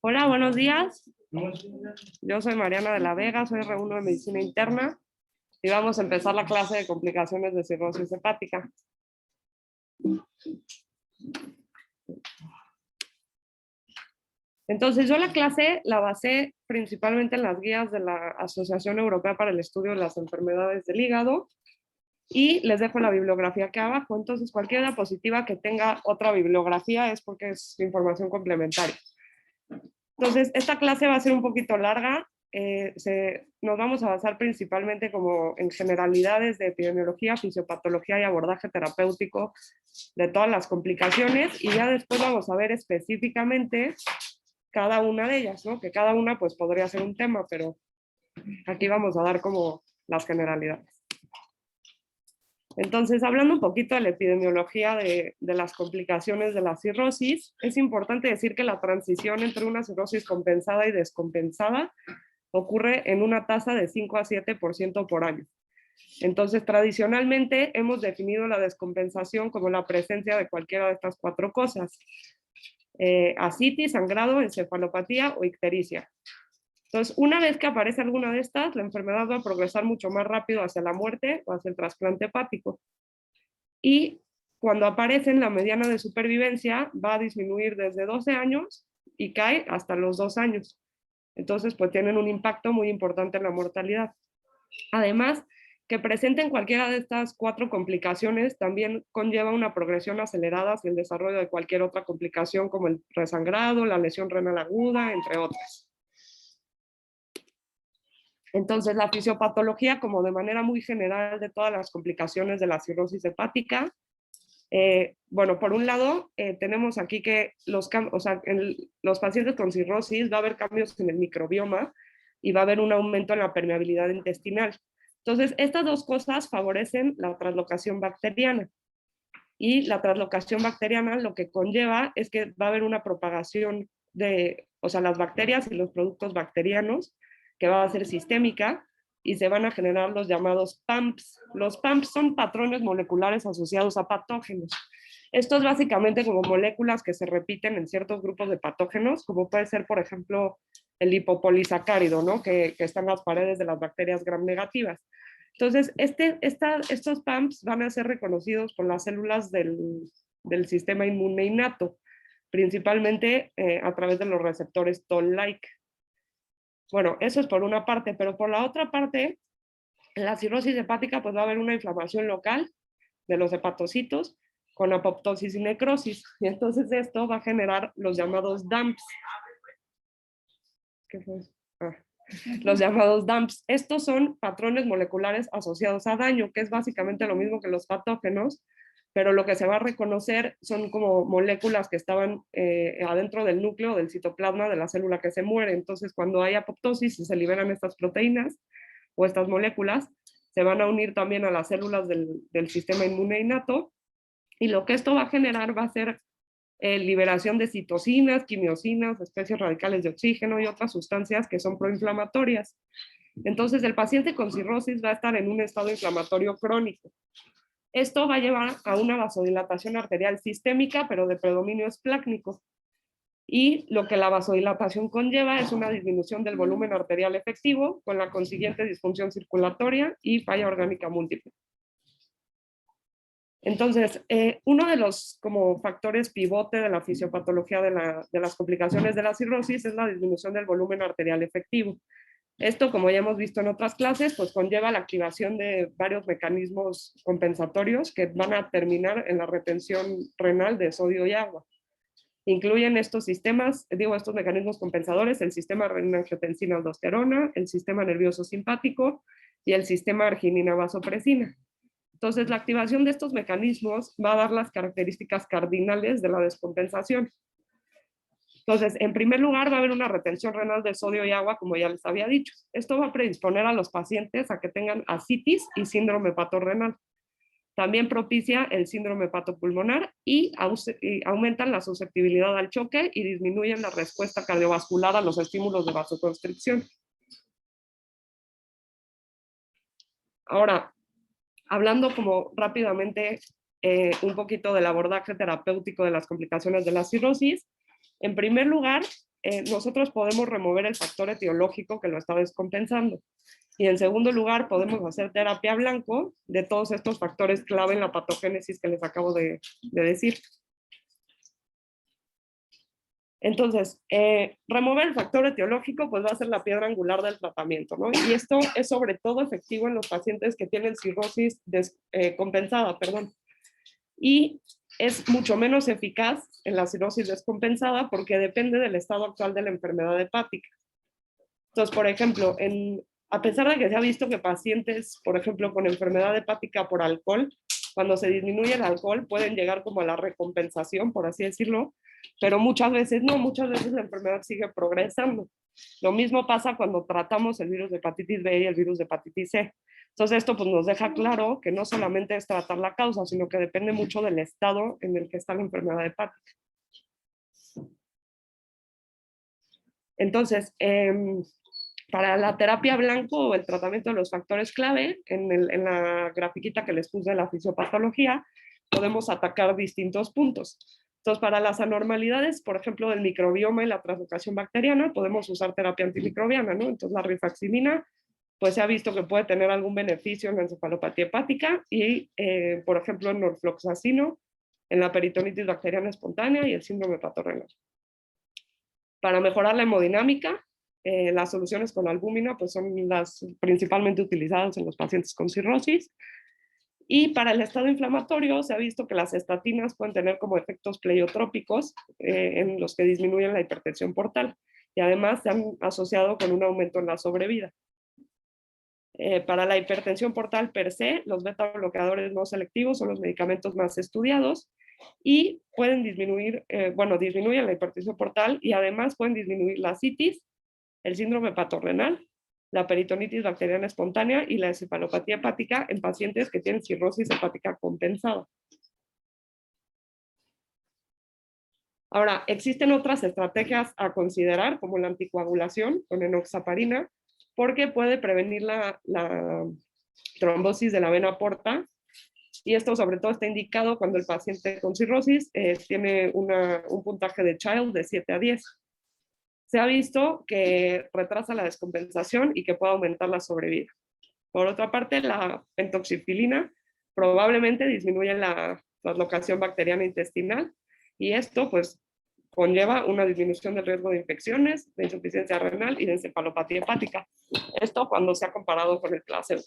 Hola, buenos días. Yo soy Mariana de la Vega, soy R1 de Medicina Interna y vamos a empezar la clase de complicaciones de cirrosis hepática. Entonces, yo la clase la basé principalmente en las guías de la Asociación Europea para el Estudio de las Enfermedades del Hígado y les dejo la bibliografía aquí abajo. Entonces, cualquier diapositiva que tenga otra bibliografía es porque es información complementaria. Entonces, esta clase va a ser un poquito larga. Nos vamos a basar principalmente como en generalidades de epidemiología, fisiopatología y abordaje terapéutico de todas las complicaciones y ya después vamos a ver específicamente cada una de ellas, ¿no? Que cada una pues podría ser un tema, pero aquí vamos a dar como las generalidades. Entonces, hablando un poquito de la epidemiología de las complicaciones de la cirrosis, es importante decir que la transición entre una cirrosis compensada y descompensada ocurre en una tasa de 5 a 7% por año. Entonces, tradicionalmente hemos definido la descompensación como la presencia de cualquiera de estas cuatro cosas: ascitis, sangrado, encefalopatía o ictericia. Entonces, una vez que aparece alguna de estas, la enfermedad va a progresar mucho más rápido hacia la muerte o hacia el trasplante hepático. Y cuando aparecen, la mediana de supervivencia va a disminuir desde 12 años y cae hasta los 2 años. Entonces, pues tienen un impacto muy importante en la mortalidad. Además, que presenten cualquiera de estas cuatro complicaciones también conlleva una progresión acelerada hacia el desarrollo de cualquier otra complicación como el resangrado, la lesión renal aguda, entre otras. Entonces, la fisiopatología, como de manera muy general de todas las complicaciones de la cirrosis hepática, bueno, por un lado, tenemos aquí que en los pacientes con cirrosis va a haber cambios en el microbioma y va a haber un aumento en la permeabilidad intestinal. Entonces, estas dos cosas favorecen la translocación bacteriana. Y la translocación bacteriana lo que conlleva es que va a haber una propagación de, las bacterias y los productos bacterianos, que va a ser sistémica, y se van a generar los llamados PAMPs. Los PAMPs son patrones moleculares asociados a patógenos. Esto es básicamente como moléculas que se repiten en ciertos grupos de patógenos, como puede ser, por ejemplo, el lipopolisacárido, ¿no? que está en las paredes de las bacterias gram negativas. Entonces, estos PAMPs van a ser reconocidos por las células del sistema inmune innato, principalmente a través de los receptores Toll-like. Bueno, eso es por una parte, pero por la otra parte, en la cirrosis hepática pues va a haber una inflamación local de los hepatocitos con apoptosis y necrosis, y entonces esto va a generar los llamados DAMPs. ¿Qué fue? Los llamados DAMPs. Estos son patrones moleculares asociados a daño, que es básicamente lo mismo que los patógenos, pero lo que se va a reconocer son como moléculas que estaban adentro del núcleo del citoplasma de la célula que se muere. Entonces, cuando hay apoptosis y se liberan estas proteínas o estas moléculas, se van a unir también a las células del sistema inmune innato, y lo que esto va a generar va a ser liberación de citocinas, quimiosinas, especies radicales de oxígeno y otras sustancias que son proinflamatorias. Entonces, el paciente con cirrosis va a estar en un estado inflamatorio crónico. Esto va a llevar a una vasodilatación arterial sistémica, pero de predominio esplácnico. Y lo que la vasodilatación conlleva es una disminución del volumen arterial efectivo, con la consiguiente disfunción circulatoria y falla orgánica múltiple. Entonces, uno de los como factores pivote de la fisiopatología de las complicaciones de la cirrosis es la disminución del volumen arterial efectivo. Esto, como ya hemos visto en otras clases, pues conlleva la activación de varios mecanismos compensatorios que van a terminar en la retención renal de sodio y agua. Incluyen estos mecanismos compensadores: el sistema renina-angiotensina-aldosterona, el sistema nervioso simpático y el sistema arginina-vasopresina. Entonces, la activación de estos mecanismos va a dar las características cardinales de la descompensación. Entonces, en primer lugar, va a haber una retención renal de sodio y agua, como ya les había dicho. Esto va a predisponer a los pacientes a que tengan ascitis y síndrome hepatorrenal. También propicia el síndrome hepatopulmonar y aumentan la susceptibilidad al choque y disminuyen la respuesta cardiovascular a los estímulos de vasoconstricción. Ahora, hablando como rápidamente un poquito del abordaje terapéutico de las complicaciones de la cirrosis. En primer lugar, nosotros podemos remover el factor etiológico que lo está descompensando. Y en segundo lugar, podemos hacer terapia blanco de todos estos factores clave en la patogénesis que les acabo de decir. Entonces, remover el factor etiológico pues va a ser la piedra angular del tratamiento, ¿no? Y esto es sobre todo efectivo en los pacientes que tienen cirrosis compensada, perdón. Y es mucho menos eficaz en la cirrosis descompensada porque depende del estado actual de la enfermedad hepática. Entonces, por ejemplo, a pesar de que se ha visto que pacientes, por ejemplo, con enfermedad hepática por alcohol, cuando se disminuye el alcohol pueden llegar como a la recompensación, por así decirlo, pero muchas veces no, muchas veces la enfermedad sigue progresando. Lo mismo pasa cuando tratamos el virus de hepatitis B y el virus de hepatitis C. Entonces esto pues, nos deja claro que no solamente es tratar la causa, sino que depende mucho del estado en el que está la enfermedad hepática. Entonces, para la terapia blanco o el tratamiento de los factores clave, en la grafiquita que les puse de la fisiopatología, podemos atacar distintos puntos. Entonces, para las anormalidades, por ejemplo, del microbioma y la translocación bacteriana, podemos usar terapia antimicrobiana, ¿no? Entonces, la rifaximina, pues se ha visto que puede tener algún beneficio en la encefalopatía hepática y, por ejemplo, en norfloxacino, en la peritonitis bacteriana espontánea y el síndrome hepatorenal. Para mejorar la hemodinámica, las soluciones con albúmina pues son las principalmente utilizadas en los pacientes con cirrosis. Y para el estado inflamatorio se ha visto que las estatinas pueden tener como efectos pleiotrópicos en los que disminuyen la hipertensión portal y además se han asociado con un aumento en la sobrevida. Para la hipertensión portal per se, los beta bloqueadores no selectivos son los medicamentos más estudiados y pueden disminuir, disminuyen la hipertensión portal y además pueden disminuir la citis, el síndrome hepatorenal, la peritonitis bacteriana espontánea y la encefalopatía hepática en pacientes que tienen cirrosis hepática compensada. Ahora, existen otras estrategias a considerar, como la anticoagulación con enoxaparina, porque puede prevenir la trombosis de la vena porta, y esto sobre todo está indicado cuando el paciente con cirrosis tiene un puntaje de Child de 7 a 10. Se ha visto que retrasa la descompensación y que puede aumentar la sobrevida. Por otra parte, la pentoxifilina probablemente disminuye la translocación bacteriana intestinal y esto pues conlleva una disminución del riesgo de infecciones, de insuficiencia renal y de encefalopatía hepática. Esto cuando se ha comparado con el placebo.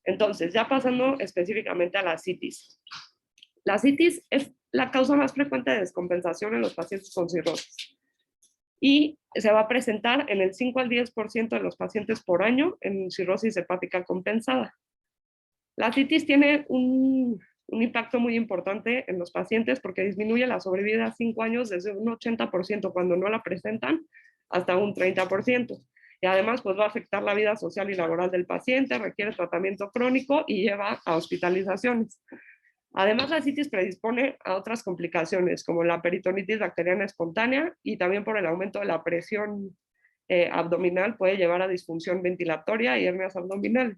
Entonces, ya pasando específicamente a la citis. La citis es la causa más frecuente de descompensación en los pacientes con cirrosis y se va a presentar en el 5 al 10% de los pacientes por año en cirrosis hepática compensada. La citis tiene un impacto muy importante en los pacientes porque disminuye la sobrevida a 5 años desde un 80% cuando no la presentan hasta un 30%. Y además pues va a afectar la vida social y laboral del paciente, requiere tratamiento crónico y lleva a hospitalizaciones. Además, la citis predispone a otras complicaciones, como la peritonitis bacteriana espontánea y también por el aumento de la presión abdominal puede llevar a disfunción ventilatoria y hernias abdominales.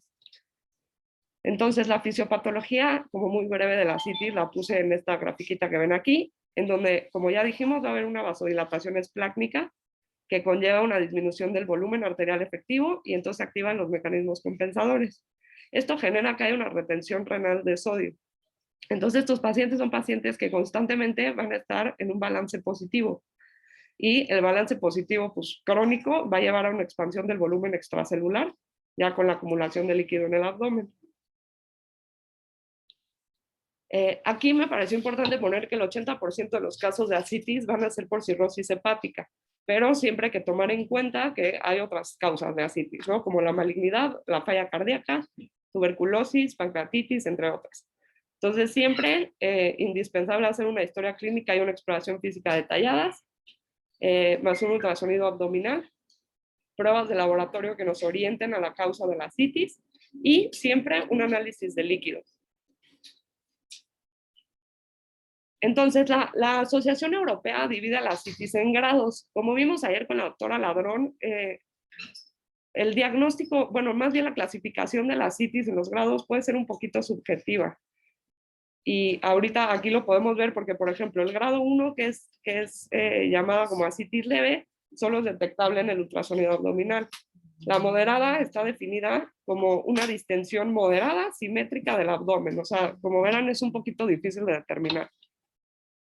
Entonces, la fisiopatología, como muy breve de la citis, la puse en esta grafiquita que ven aquí, en donde, como ya dijimos, va a haber una vasodilatación esplácnica que conlleva una disminución del volumen arterial efectivo y entonces activan los mecanismos compensadores. Esto genera que haya una retención renal de sodio. Entonces, estos pacientes son pacientes que constantemente van a estar en un balance positivo. Y el balance positivo pues, crónico va a llevar a una expansión del volumen extracelular, ya con la acumulación de líquido en el abdomen. Aquí me pareció importante poner que el 80% de los casos de ascitis van a ser por cirrosis hepática, pero siempre hay que tomar en cuenta que hay otras causas de ascitis, ¿no? Como la malignidad, la falla cardíaca, tuberculosis, pancreatitis, entre otras. Entonces, siempre indispensable hacer una historia clínica y una exploración física detalladas, más un ultrasonido abdominal, pruebas de laboratorio que nos orienten a la causa de la citis y siempre un análisis de líquidos. Entonces, la Asociación Europea divide la citis en grados. Como vimos ayer con la doctora Ladrón, el diagnóstico, bueno, más bien la clasificación de la citis en los grados puede ser un poquito subjetiva. Y ahorita aquí lo podemos ver porque, por ejemplo, el grado 1, que es llamada como asitis leve, solo es detectable en el ultrasonido abdominal. La moderada está definida como una distensión moderada simétrica del abdomen. O sea, como verán, es un poquito difícil de determinar.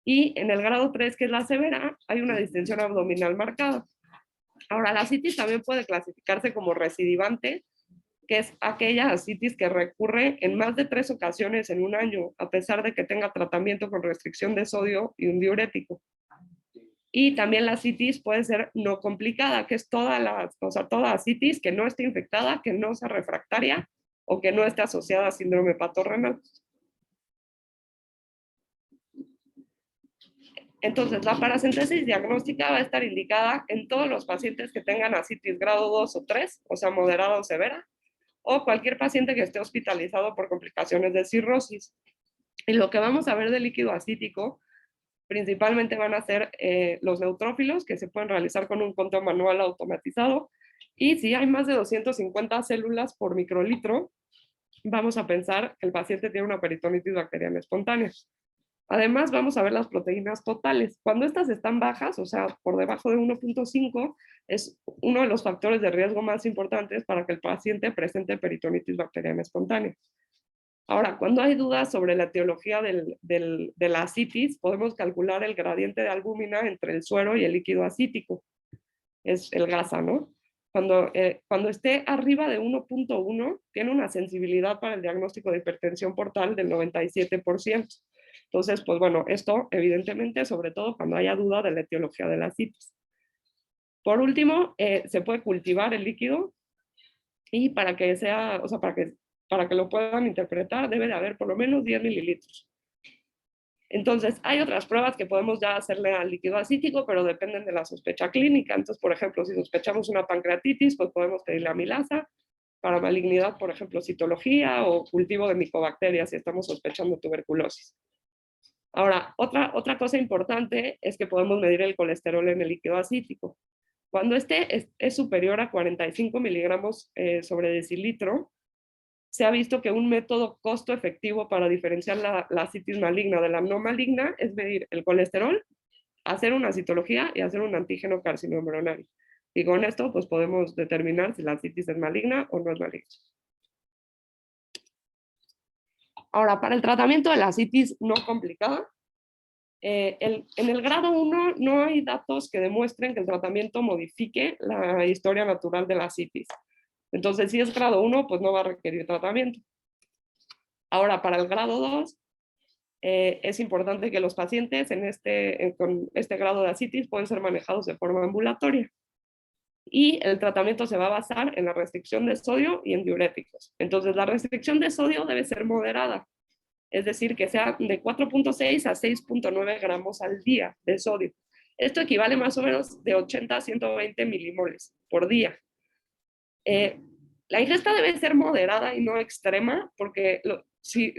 Y en el grado 3, que es la severa, hay una distensión abdominal marcada. Ahora, la asitis también puede clasificarse como recidivante, que es aquella asitis que recurre en más de 3 ocasiones en un año, a pesar de que tenga tratamiento con restricción de sodio y un diurético. Y también la asitis puede ser no complicada, que es toda asitis que no esté infectada, que no sea refractaria o que no esté asociada a síndrome hepatorenal. Entonces, la paracentesis diagnóstica va a estar indicada en todos los pacientes que tengan asitis grado 2 o 3, o sea, moderada o severa, o cualquier paciente que esté hospitalizado por complicaciones de cirrosis. Y lo que vamos a ver del líquido acítico principalmente van a ser los neutrófilos, que se pueden realizar con un conteo manual automatizado, y si hay más de 250 células por microlitro, vamos a pensar que el paciente tiene una peritonitis bacteriana espontánea. Además, vamos a ver las proteínas totales. Cuando estas están bajas, o sea, por debajo de 1.5, es uno de los factores de riesgo más importantes para que el paciente presente peritonitis bacteriana espontánea. Ahora, cuando hay dudas sobre la etiología de la asitis, podemos calcular el gradiente de albúmina entre el suero y el líquido acítico. Es el GASA, ¿no? Cuando esté arriba de 1.1, tiene una sensibilidad para el diagnóstico de hipertensión portal del 97%. Entonces, pues bueno, esto evidentemente, sobre todo cuando haya duda de la etiología de la asitis. Por último, se puede cultivar el líquido y para que sea, o sea, para que lo puedan interpretar, debe de haber por lo menos 10 mililitros. Entonces, hay otras pruebas que podemos ya hacerle al líquido acítico, pero dependen de la sospecha clínica. Entonces, por ejemplo, si sospechamos una pancreatitis, pues podemos pedirle amilasa. Para malignidad, por ejemplo, citología o cultivo de micobacterias si estamos sospechando tuberculosis. Ahora, otra cosa importante es que podemos medir el colesterol en el líquido acítico. Cuando este es superior a 45 miligramos sobre decilitro, se ha visto que un método costo efectivo para diferenciar la asitis maligna de la no maligna es medir el colesterol, hacer una citología y hacer un antígeno carcinoembbrionario. Y con esto pues podemos determinar si la asitis es maligna o no es maligna. Ahora, para el tratamiento de la asitis no complicada, en el grado 1 no hay datos que demuestren que el tratamiento modifique la historia natural de la asitis. Entonces, si es grado 1, pues no va a requerir tratamiento. Ahora, para el grado 2, es importante que los pacientes con este grado de asitis pueden ser manejados de forma ambulatoria. Y el tratamiento se va a basar en la restricción de sodio y en diuréticos. Entonces, la restricción de sodio debe ser moderada, es decir, que sea de 4.6 a 6.9 gramos al día de sodio. Esto equivale más o menos de 80 a 120 milimoles por día. La ingesta debe ser moderada y no extrema, porque si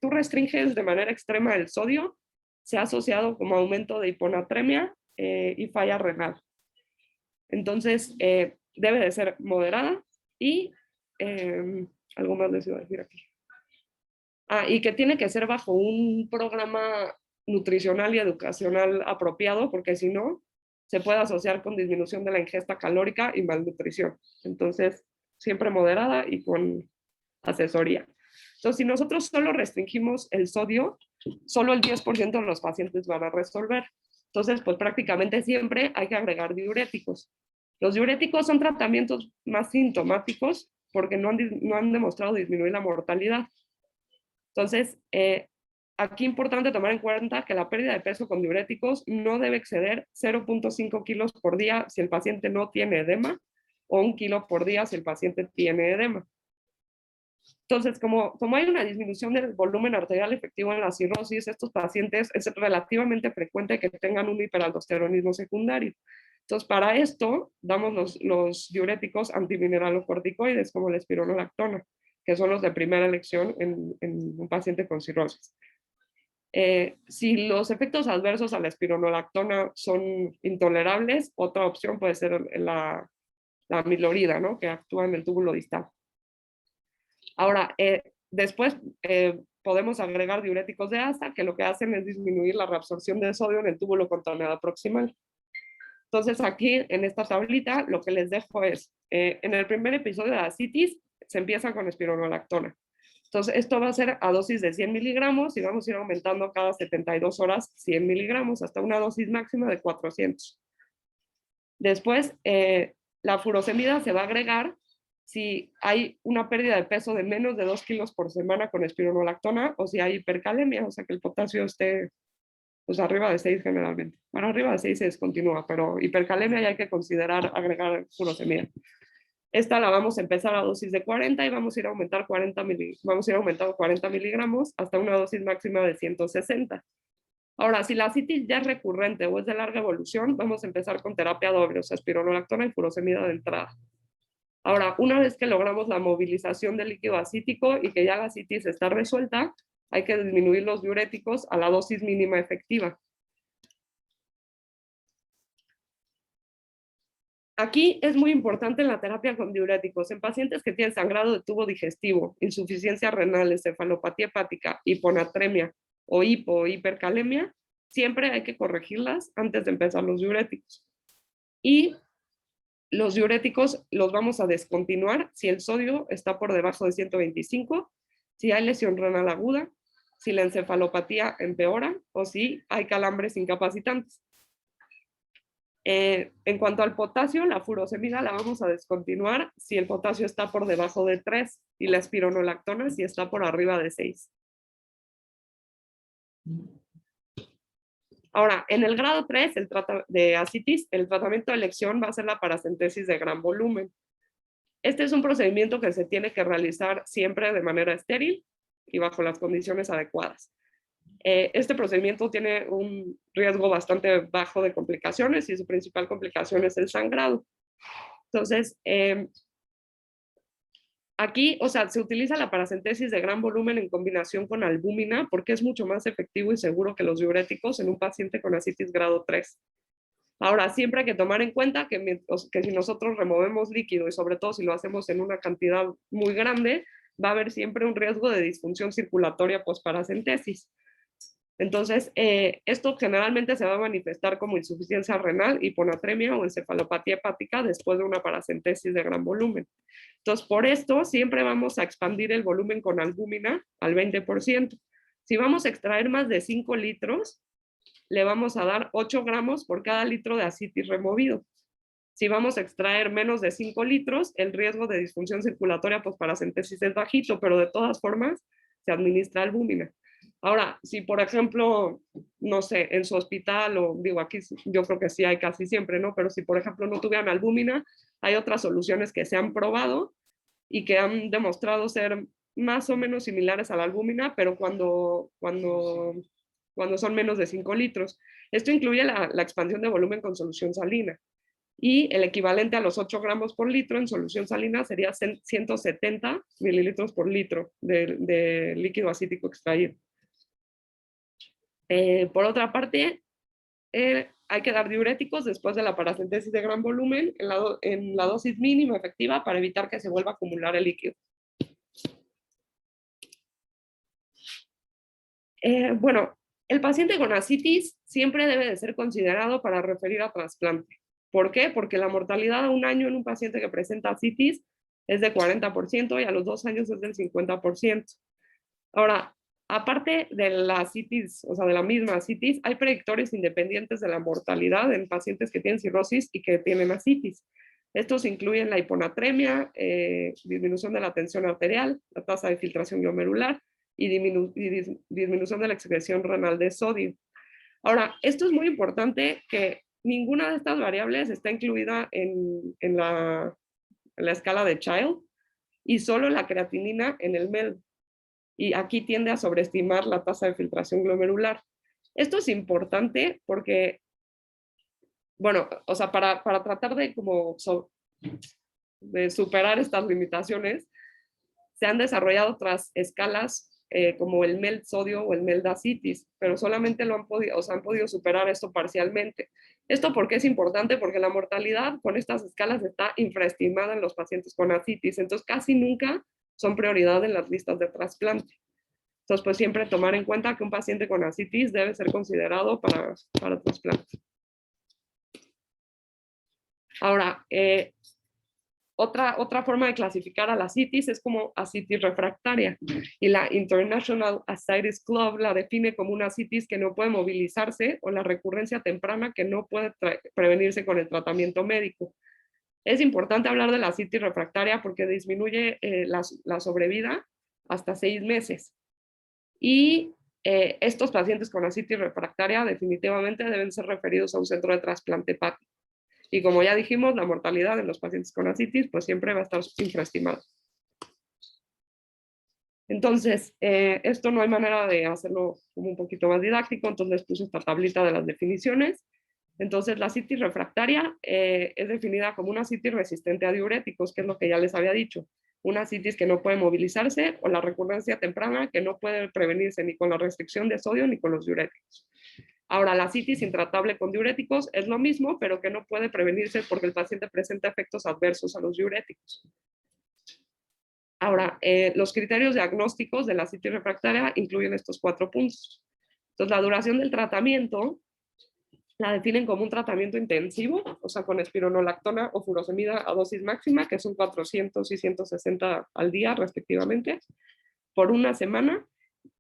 tú restringes de manera extrema el sodio, se ha asociado como aumento de hiponatremia y falla renal. Entonces, debe de ser moderada y algo más les iba a decir aquí. Y que tiene que ser bajo un programa nutricional y educacional apropiado, porque si no, se puede asociar con disminución de la ingesta calórica y malnutrición. Entonces, siempre moderada y con asesoría. Entonces, si nosotros solo restringimos el sodio, solo el 10% de los pacientes van a resolver. Entonces, pues prácticamente siempre hay que agregar diuréticos. Los diuréticos son tratamientos más sintomáticos porque no han demostrado disminuir la mortalidad. Entonces, aquí es importante tomar en cuenta que la pérdida de peso con diuréticos no debe exceder 0.5 kilos por día si el paciente no tiene edema o 1 kilo por día si el paciente tiene edema. Entonces, como hay una disminución del volumen arterial efectivo en la cirrosis, estos pacientes es relativamente frecuente que tengan un hiperaldosteronismo secundario. Entonces, para esto, damos los diuréticos antimineralocorticoides como la espironolactona, que son los de primera elección en un paciente con cirrosis. Si los efectos adversos a la espironolactona son intolerables, otra opción puede ser la la amilorida, ¿no? Que actúa en el túbulo distal. Ahora, después podemos agregar diuréticos de asa, que lo que hacen es disminuir la reabsorción de sodio en el túbulo contorneado proximal. Entonces aquí en esta tablita lo que les dejo es, en el primer episodio de la ascitis se empieza con espironolactona. Entonces esto va a ser a dosis de 100 miligramos y vamos a ir aumentando cada 72 horas 100 miligramos hasta una dosis máxima de 400. Después la furosemida se va a agregar si hay una pérdida de peso de menos de 2 kilos por semana con espironolactona o si hay hipercalemia, o sea que el potasio esté pues arriba de 6 generalmente. Bueno, arriba de 6 se descontinúa, pero hipercalemia ya hay que considerar agregar furosemida. Esta la vamos a empezar a dosis de 40 y vamos a ir a aumentar 40 aumentando 40 miligramos hasta una dosis máxima de 160. Ahora, si la ascitis ya es recurrente o es de larga evolución, vamos a empezar con terapia doble, o sea, espironolactona y furosemida de entrada. Ahora, una vez que logramos la movilización del líquido acítico y que ya la ascitis está resuelta, hay que disminuir los diuréticos a la dosis mínima efectiva. Aquí es muy importante la terapia con diuréticos. En pacientes que tienen sangrado de tubo digestivo, insuficiencia renal, encefalopatía hepática, hiponatremia o hipercalemia, siempre hay que corregirlas antes de empezar los diuréticos. Y los diuréticos los vamos a descontinuar si el sodio está por debajo de 125, si hay lesión renal aguda, si la encefalopatía empeora o si hay calambres incapacitantes. En cuanto al potasio, la furosemida la vamos a descontinuar si el potasio está por debajo de 3 y la espironolactona si está por arriba de 6. Ahora, en el grado 3 de ascitis, el tratamiento de elección va a ser la paracentesis de gran volumen. Este es un procedimiento que se tiene que realizar siempre de manera estéril y bajo las condiciones adecuadas. Este procedimiento tiene un riesgo bastante bajo de complicaciones y su principal complicación es el sangrado. Entonces, aquí, o sea, se utiliza la paracentesis de gran volumen en combinación con albúmina porque es mucho más efectivo y seguro que los diuréticos en un paciente con ascitis grado 3. Ahora, siempre hay que tomar en cuenta que si nosotros removemos líquido y sobre todo si lo hacemos en una cantidad muy grande, va a haber siempre un riesgo de disfunción circulatoria posparacentesis. Entonces, esto generalmente se va a manifestar como insuficiencia renal, hiponatremia o encefalopatía hepática después de una paracentesis de gran volumen. Entonces, por esto siempre vamos a expandir el volumen con albúmina al 20%. Si vamos a extraer más de 5 litros, le vamos a dar 8 gramos por cada litro de ascitis removido. Si vamos a extraer menos de 5 litros, el riesgo de disfunción circulatoria posparacentesis es bajito, pero de todas formas se administra albúmina. Ahora, si por ejemplo, no sé, en su hospital, o digo aquí, yo creo que sí hay casi siempre, ¿no? Pero si por ejemplo no tuvieran albúmina, hay otras soluciones que se han probado y que han demostrado ser más o menos similares a la albúmina, pero cuando son menos de 5 litros. Esto incluye la expansión de volumen con solución salina. Y el equivalente a los 8 gramos por litro en solución salina sería 170 mililitros por litro de líquido acítico extraído. Por otra parte, hay que dar diuréticos después de la paracentesis de gran volumen en la dosis mínima efectiva para evitar que se vuelva a acumular el líquido. Bueno, el paciente con ascitis siempre debe de ser considerado para referir a trasplante. ¿Por qué? Porque la mortalidad a un año en un paciente que presenta ascitis es de 40% y a los 2 años es del 50%. Ahora, aparte de la ascitis, o sea, de la misma ascitis, hay predictores independientes de la mortalidad en pacientes que tienen cirrosis y que tienen ascitis. Estos incluyen la hiponatremia, disminución de la tensión arterial, la tasa de filtración glomerular y disminución de la excreción renal de sodio. Ahora, esto es muy importante que ninguna de estas variables está incluida en la escala de Child y solo la creatinina en el MELD. Y aquí tiende a sobreestimar la tasa de filtración glomerular. Esto es importante porque, bueno, o sea, para tratar de de superar estas limitaciones, se han desarrollado otras escalas como el MELD sodio o el MELD ascitis, pero solamente han podido superar esto parcialmente. ¿Esto por qué es importante? Porque la mortalidad con estas escalas está infraestimada en los pacientes con ascitis, entonces casi nunca son prioridad en las listas de trasplante. Entonces, pues siempre tomar en cuenta que un paciente con ascitis debe ser considerado para trasplante. Ahora, otra forma de clasificar a la ascitis es como ascitis refractaria, y la International Ascites Club la define como una ascitis que no puede movilizarse o la recurrencia temprana que no puede prevenirse con el tratamiento médico. Es importante hablar de la ascitis refractaria porque disminuye la sobrevida hasta 6 meses. Y estos pacientes con ascitis refractaria definitivamente deben ser referidos a un centro de trasplante hepático. Y como ya dijimos, la mortalidad de los pacientes con ascitis pues siempre va a estar infraestimada. Entonces, esto no hay manera de hacerlo como un poquito más didáctico, entonces les puse esta tablita de las definiciones. Entonces, la ascitis refractaria es definida como una ascitis resistente a diuréticos, que es lo que ya les había dicho. Una ascitis que no puede movilizarse o la recurrencia temprana que no puede prevenirse ni con la restricción de sodio ni con los diuréticos. Ahora, la ascitis intratable con diuréticos es lo mismo, pero que no puede prevenirse porque el paciente presenta efectos adversos a los diuréticos. Ahora, los criterios diagnósticos de la ascitis refractaria incluyen estos 4 puntos. Entonces, la duración del tratamiento la definen como un tratamiento intensivo, o sea, con espironolactona o furosemida a dosis máxima, que son 400 y 160 al día respectivamente, por una semana,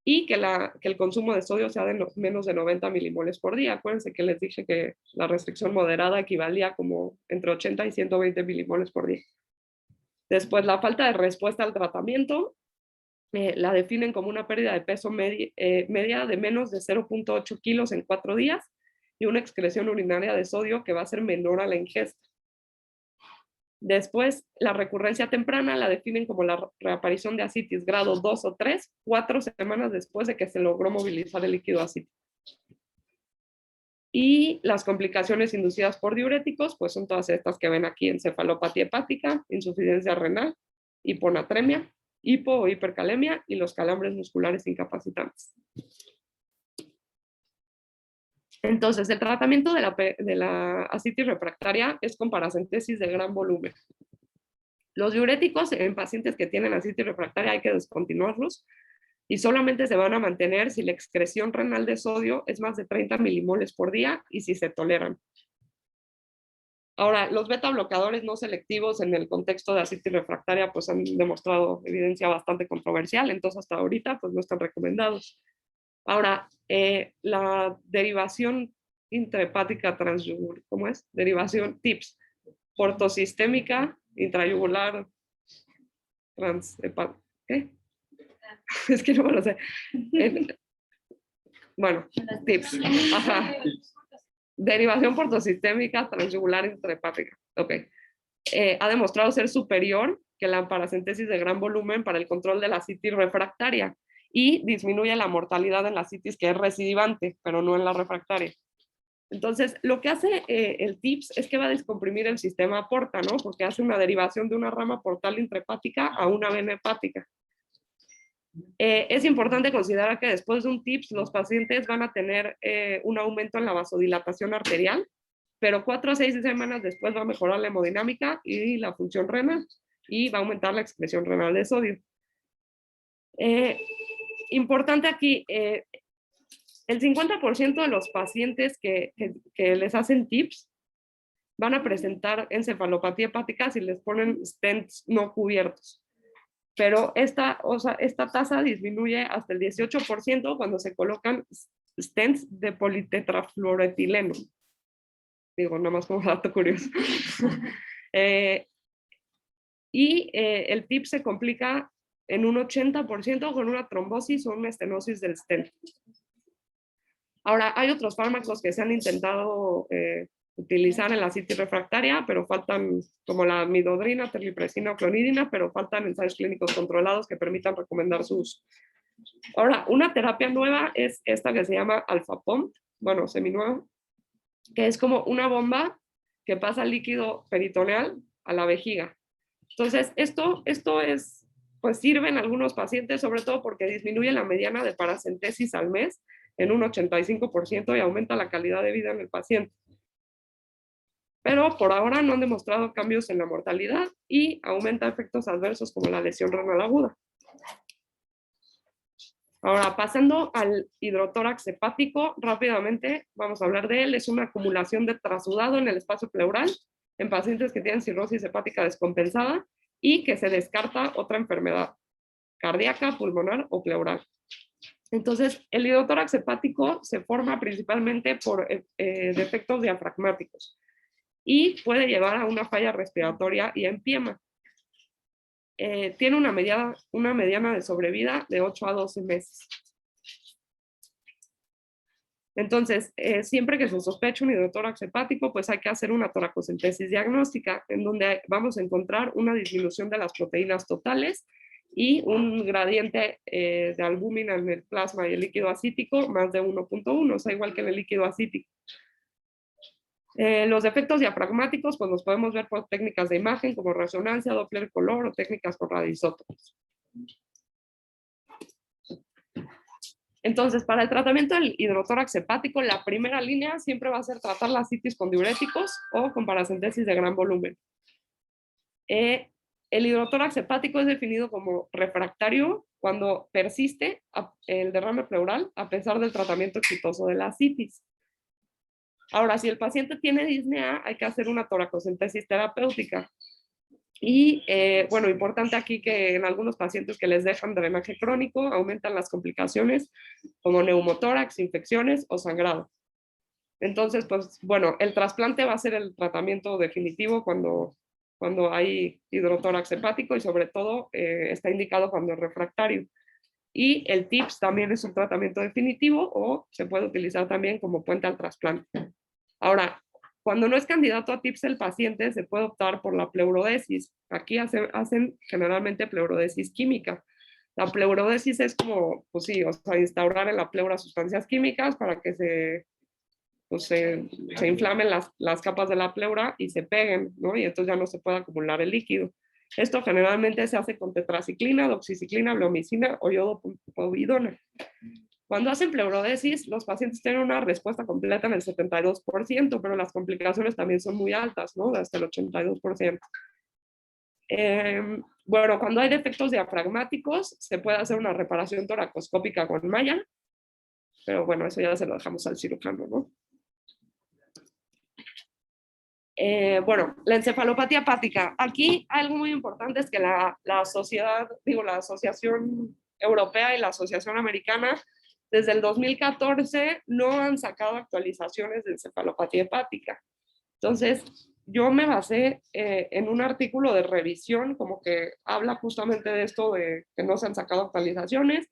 y que el consumo de sodio sea de menos de 90 milimoles por día. Acuérdense que les dije que la restricción moderada equivalía como entre 80 y 120 milimoles por día. Después, la falta de respuesta al tratamiento la definen como una pérdida de peso media de menos de 0.8 kilos en 4 días y una excreción urinaria de sodio que va a ser menor a la ingesta. Después, la recurrencia temprana la definen como la reaparición de ascitis grado 2 o 3, 4 semanas después de que se logró movilizar el líquido ascítico. Y las complicaciones inducidas por diuréticos, pues son todas estas que ven aquí: encefalopatía hepática, insuficiencia renal, hiponatremia, hipo o hipercalemia y los calambres musculares incapacitantes. Entonces, el tratamiento de la ascitis refractaria es con paracentesis de gran volumen. Los diuréticos en pacientes que tienen ascitis refractaria hay que descontinuarlos y solamente se van a mantener si la excreción renal de sodio es más de 30 milimoles por día y si se toleran. Ahora, los beta bloqueadores no selectivos en el contexto de ascitis refractaria pues han demostrado evidencia bastante controversial, entonces hasta ahorita pues no están recomendados. Ahora, la derivación intrahepática transyugular, ¿cómo es? Derivación TIPS, portosistémica, intrayugular, transhepática. ¿Qué? Es que no me lo sé. Bueno, TIPS. Ajá. Derivación portosistémica transyugular intrahepática. Ok. Ha demostrado ser superior que la paracentesis de gran volumen para el control de la ascitis refractaria y disminuye la mortalidad en la ascitis que es recidivante, pero no en la refractaria. Entonces, lo que hace el TIPS es que va a descomprimir el sistema porta, ¿no? Porque hace una derivación de una rama portal intrahepática a una vena hepática. Es importante considerar que después de un TIPS los pacientes van a tener un aumento en la vasodilatación arterial, pero 4 a 6 semanas después va a mejorar la hemodinámica y la función renal y va a aumentar la excreción renal de sodio. Importante aquí, el 50% de los pacientes que les hacen TIPS van a presentar encefalopatía hepática si les ponen stents no cubiertos. Pero esta tasa disminuye hasta el 18% cuando se colocan stents de politetrafluoretileno. Digo, nada más como dato curioso. El TIP se complica en un 80% con una trombosis o una estenosis del stent. Ahora, hay otros fármacos que se han intentado utilizar en la ascitis refractaria, pero faltan, como la midodrina, terlipresina o clonidina, pero faltan ensayos clínicos controlados que permitan recomendar su uso. Ahora, una terapia nueva es esta que se llama Alfapomp, bueno, seminueva, que es como una bomba que pasa líquido peritoneal a la vejiga. Entonces, esto es, pues sirve en algunos pacientes, sobre todo porque disminuye la mediana de paracentesis al mes en un 85% y aumenta la calidad de vida en el paciente. pero por ahora no han demostrado cambios en la mortalidad y aumenta efectos adversos como la lesión renal aguda. Ahora, pasando al hidrotórax hepático, rápidamente vamos a hablar de él. Es una acumulación de trasudado en el espacio pleural en pacientes que tienen cirrosis hepática descompensada y que se descarta otra enfermedad cardíaca, pulmonar o pleural. Entonces, el hidrotórax hepático se forma principalmente por defectos diafragmáticos y puede llevar a una falla respiratoria y empiema. Tiene una mediana de sobrevida de 8 a 12 meses. Entonces, siempre que se sospecha un hidrotórax hepático, pues hay que hacer una toracocentesis diagnóstica, en donde vamos a encontrar una disminución de las proteínas totales y un gradiente de albúmina en el plasma y el líquido acítico más de 1.1, o sea, igual que en el líquido acítico. Los defectos diafragmáticos, pues los podemos ver por técnicas de imagen como resonancia, Doppler color o técnicas con radioisótopos. Entonces, para el tratamiento del hidrotórax hepático, la primera línea siempre va a ser tratar la ascitis con diuréticos o con paracentesis de gran volumen. El hidrotórax hepático es definido como refractario cuando persiste el derrame pleural a pesar del tratamiento exitoso de la ascitis. Ahora, si el paciente tiene disnea, hay que hacer una toracocentesis terapéutica. Y bueno, importante aquí que en algunos pacientes que les dejan drenaje crónico aumentan las complicaciones como neumotórax, infecciones o sangrado. Entonces, pues bueno, el trasplante va a ser el tratamiento definitivo cuando hay hidrotórax hepático y sobre todo está indicado cuando es refractario. Y el TIPS también es un tratamiento definitivo o se puede utilizar también como puente al trasplante. Ahora, cuando no es candidato a TIPS el paciente, se puede optar por la pleurodesis. Aquí hacen generalmente pleurodesis química. La pleurodesis es como, pues sí, o sea, instaurar en la pleura sustancias químicas para que se inflamen las capas de la pleura y se peguen, ¿no? Y entonces ya no se puede acumular el líquido. Esto generalmente se hace con tetraciclina, doxiciclina, bleomicina o iodopovidona. Cuando hacen pleurodesis, los pacientes tienen una respuesta completa en el 72%, pero las complicaciones también son muy altas, ¿no? Hasta el 82%. Bueno, cuando hay defectos diafragmáticos, se puede hacer una reparación toracoscópica con malla, pero bueno, eso ya se lo dejamos al cirujano, ¿no? Bueno, la encefalopatía hepática. Aquí algo muy importante es que la Asociación Europea y la Asociación Americana desde el 2014 no han sacado actualizaciones de encefalopatía hepática. Entonces, yo me basé en un artículo de revisión, como que habla justamente de esto, de que no se han sacado actualizaciones,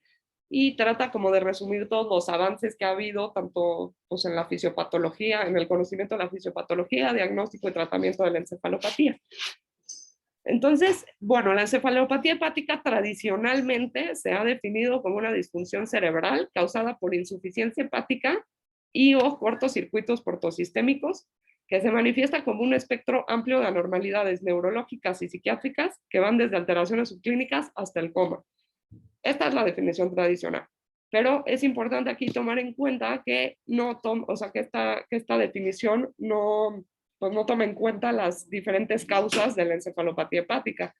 y trata como de resumir todos los avances que ha habido, tanto pues, en la fisiopatología, en el conocimiento de la fisiopatología, diagnóstico y tratamiento de la encefalopatía. Entonces, bueno, la encefalopatía hepática tradicionalmente se ha definido como una disfunción cerebral causada por insuficiencia hepática y o cortocircuitos portosistémicos, que se manifiesta como un espectro amplio de anormalidades neurológicas y psiquiátricas que van desde alteraciones subclínicas hasta el coma. Esta es la definición tradicional. Pero es importante aquí tomar en cuenta que esta definición pues no toma en cuenta las diferentes causas de la encefalopatía hepática,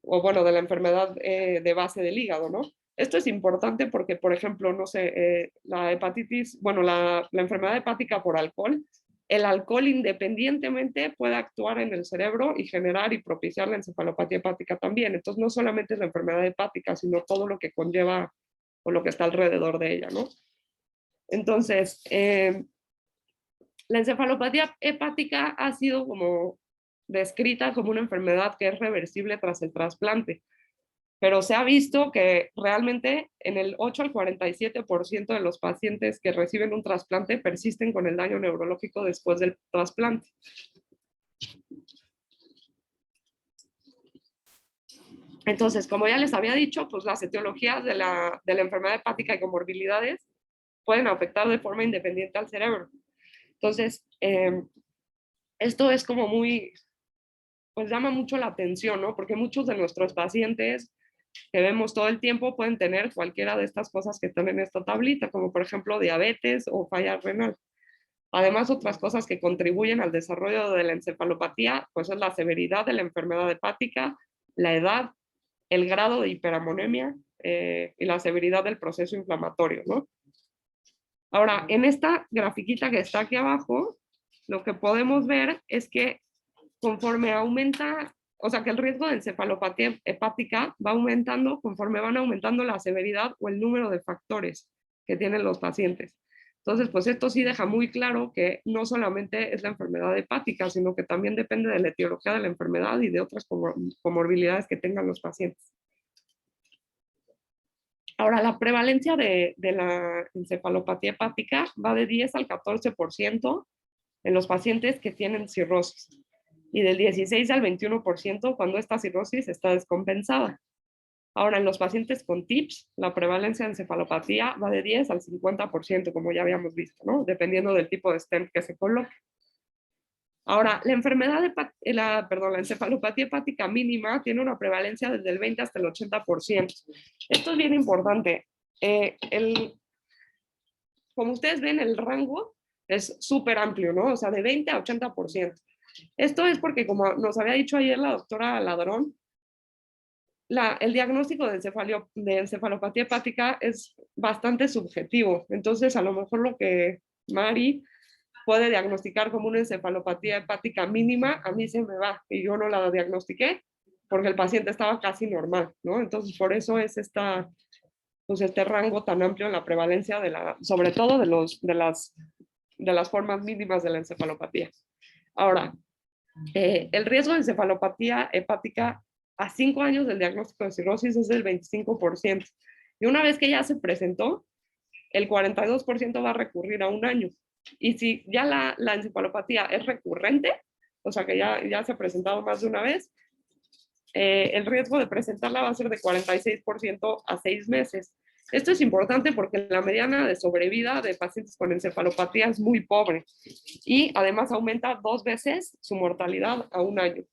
o bueno, de la enfermedad de base del hígado, ¿no? Esto es importante porque, por ejemplo, no sé, la hepatitis, bueno, la enfermedad hepática por alcohol, el alcohol independientemente puede actuar en el cerebro y generar y propiciar la encefalopatía hepática también. Entonces, no solamente es la enfermedad hepática, sino todo lo que conlleva o lo que está alrededor de ella, ¿no? Entonces, la encefalopatía hepática ha sido como descrita como una enfermedad que es reversible tras el trasplante, pero se ha visto que realmente en el 8 al 47% de los pacientes que reciben un trasplante persisten con el daño neurológico después del trasplante. Entonces, como ya les había dicho, pues las etiologías de la enfermedad hepática y comorbilidades pueden afectar de forma independiente al cerebro. Entonces, esto es como muy, pues llama mucho la atención, ¿no? Porque muchos de nuestros pacientes que vemos todo el tiempo pueden tener cualquiera de estas cosas que están en esta tablita, como por ejemplo diabetes o falla renal. Además, otras cosas que contribuyen al desarrollo de la encefalopatía, pues es la severidad de la enfermedad hepática, la edad, el grado de hiperamonemia y la severidad del proceso inflamatorio, ¿no? Ahora, en esta grafiquita que está aquí abajo, lo que podemos ver es que conforme aumenta, o sea, que el riesgo de encefalopatía hepática va aumentando conforme van aumentando la severidad o el número de factores que tienen los pacientes. Entonces, pues esto sí deja muy claro que no solamente es la enfermedad hepática, sino que también depende de la etiología de la enfermedad y de otras comorbilidades que tengan los pacientes. Ahora, la prevalencia de la encefalopatía hepática va de 10 al 14% en los pacientes que tienen cirrosis y del 16 al 21% cuando esta cirrosis está descompensada. Ahora, en los pacientes con TIPS, la prevalencia de encefalopatía va de 10 al 50%, como ya habíamos visto, ¿no? Dependiendo del tipo de stent que se coloque. Ahora, la enfermedad de la encefalopatía hepática mínima tiene una prevalencia desde el 20 hasta el 80%. Esto es bien importante. Como ustedes ven, el rango es súper amplio, ¿no? O sea, de 20 a 80%. Esto es porque, como nos había dicho ayer la doctora Ladrón, el diagnóstico de encefalopatía hepática es bastante subjetivo. Entonces, a lo mejor lo que Mari puede diagnosticar como una encefalopatía hepática mínima, a mí se me va y yo no la diagnostiqué porque el paciente estaba casi normal, ¿no? Entonces, por eso es pues este rango tan amplio en la prevalencia sobre todo de las formas mínimas de la encefalopatía. Ahora, el riesgo de encefalopatía hepática a 5 años del diagnóstico de cirrosis es del 25%. Y una vez que ya se presentó, el 42% va a recurrir a un año. Y si ya la encefalopatía es recurrente, o sea que ya se ha presentado más de una vez, el riesgo de presentarla va a ser de 46% a 6 meses. Esto es importante porque la mediana de sobrevida de pacientes con encefalopatía es muy pobre y además aumenta 2 veces su mortalidad a un año.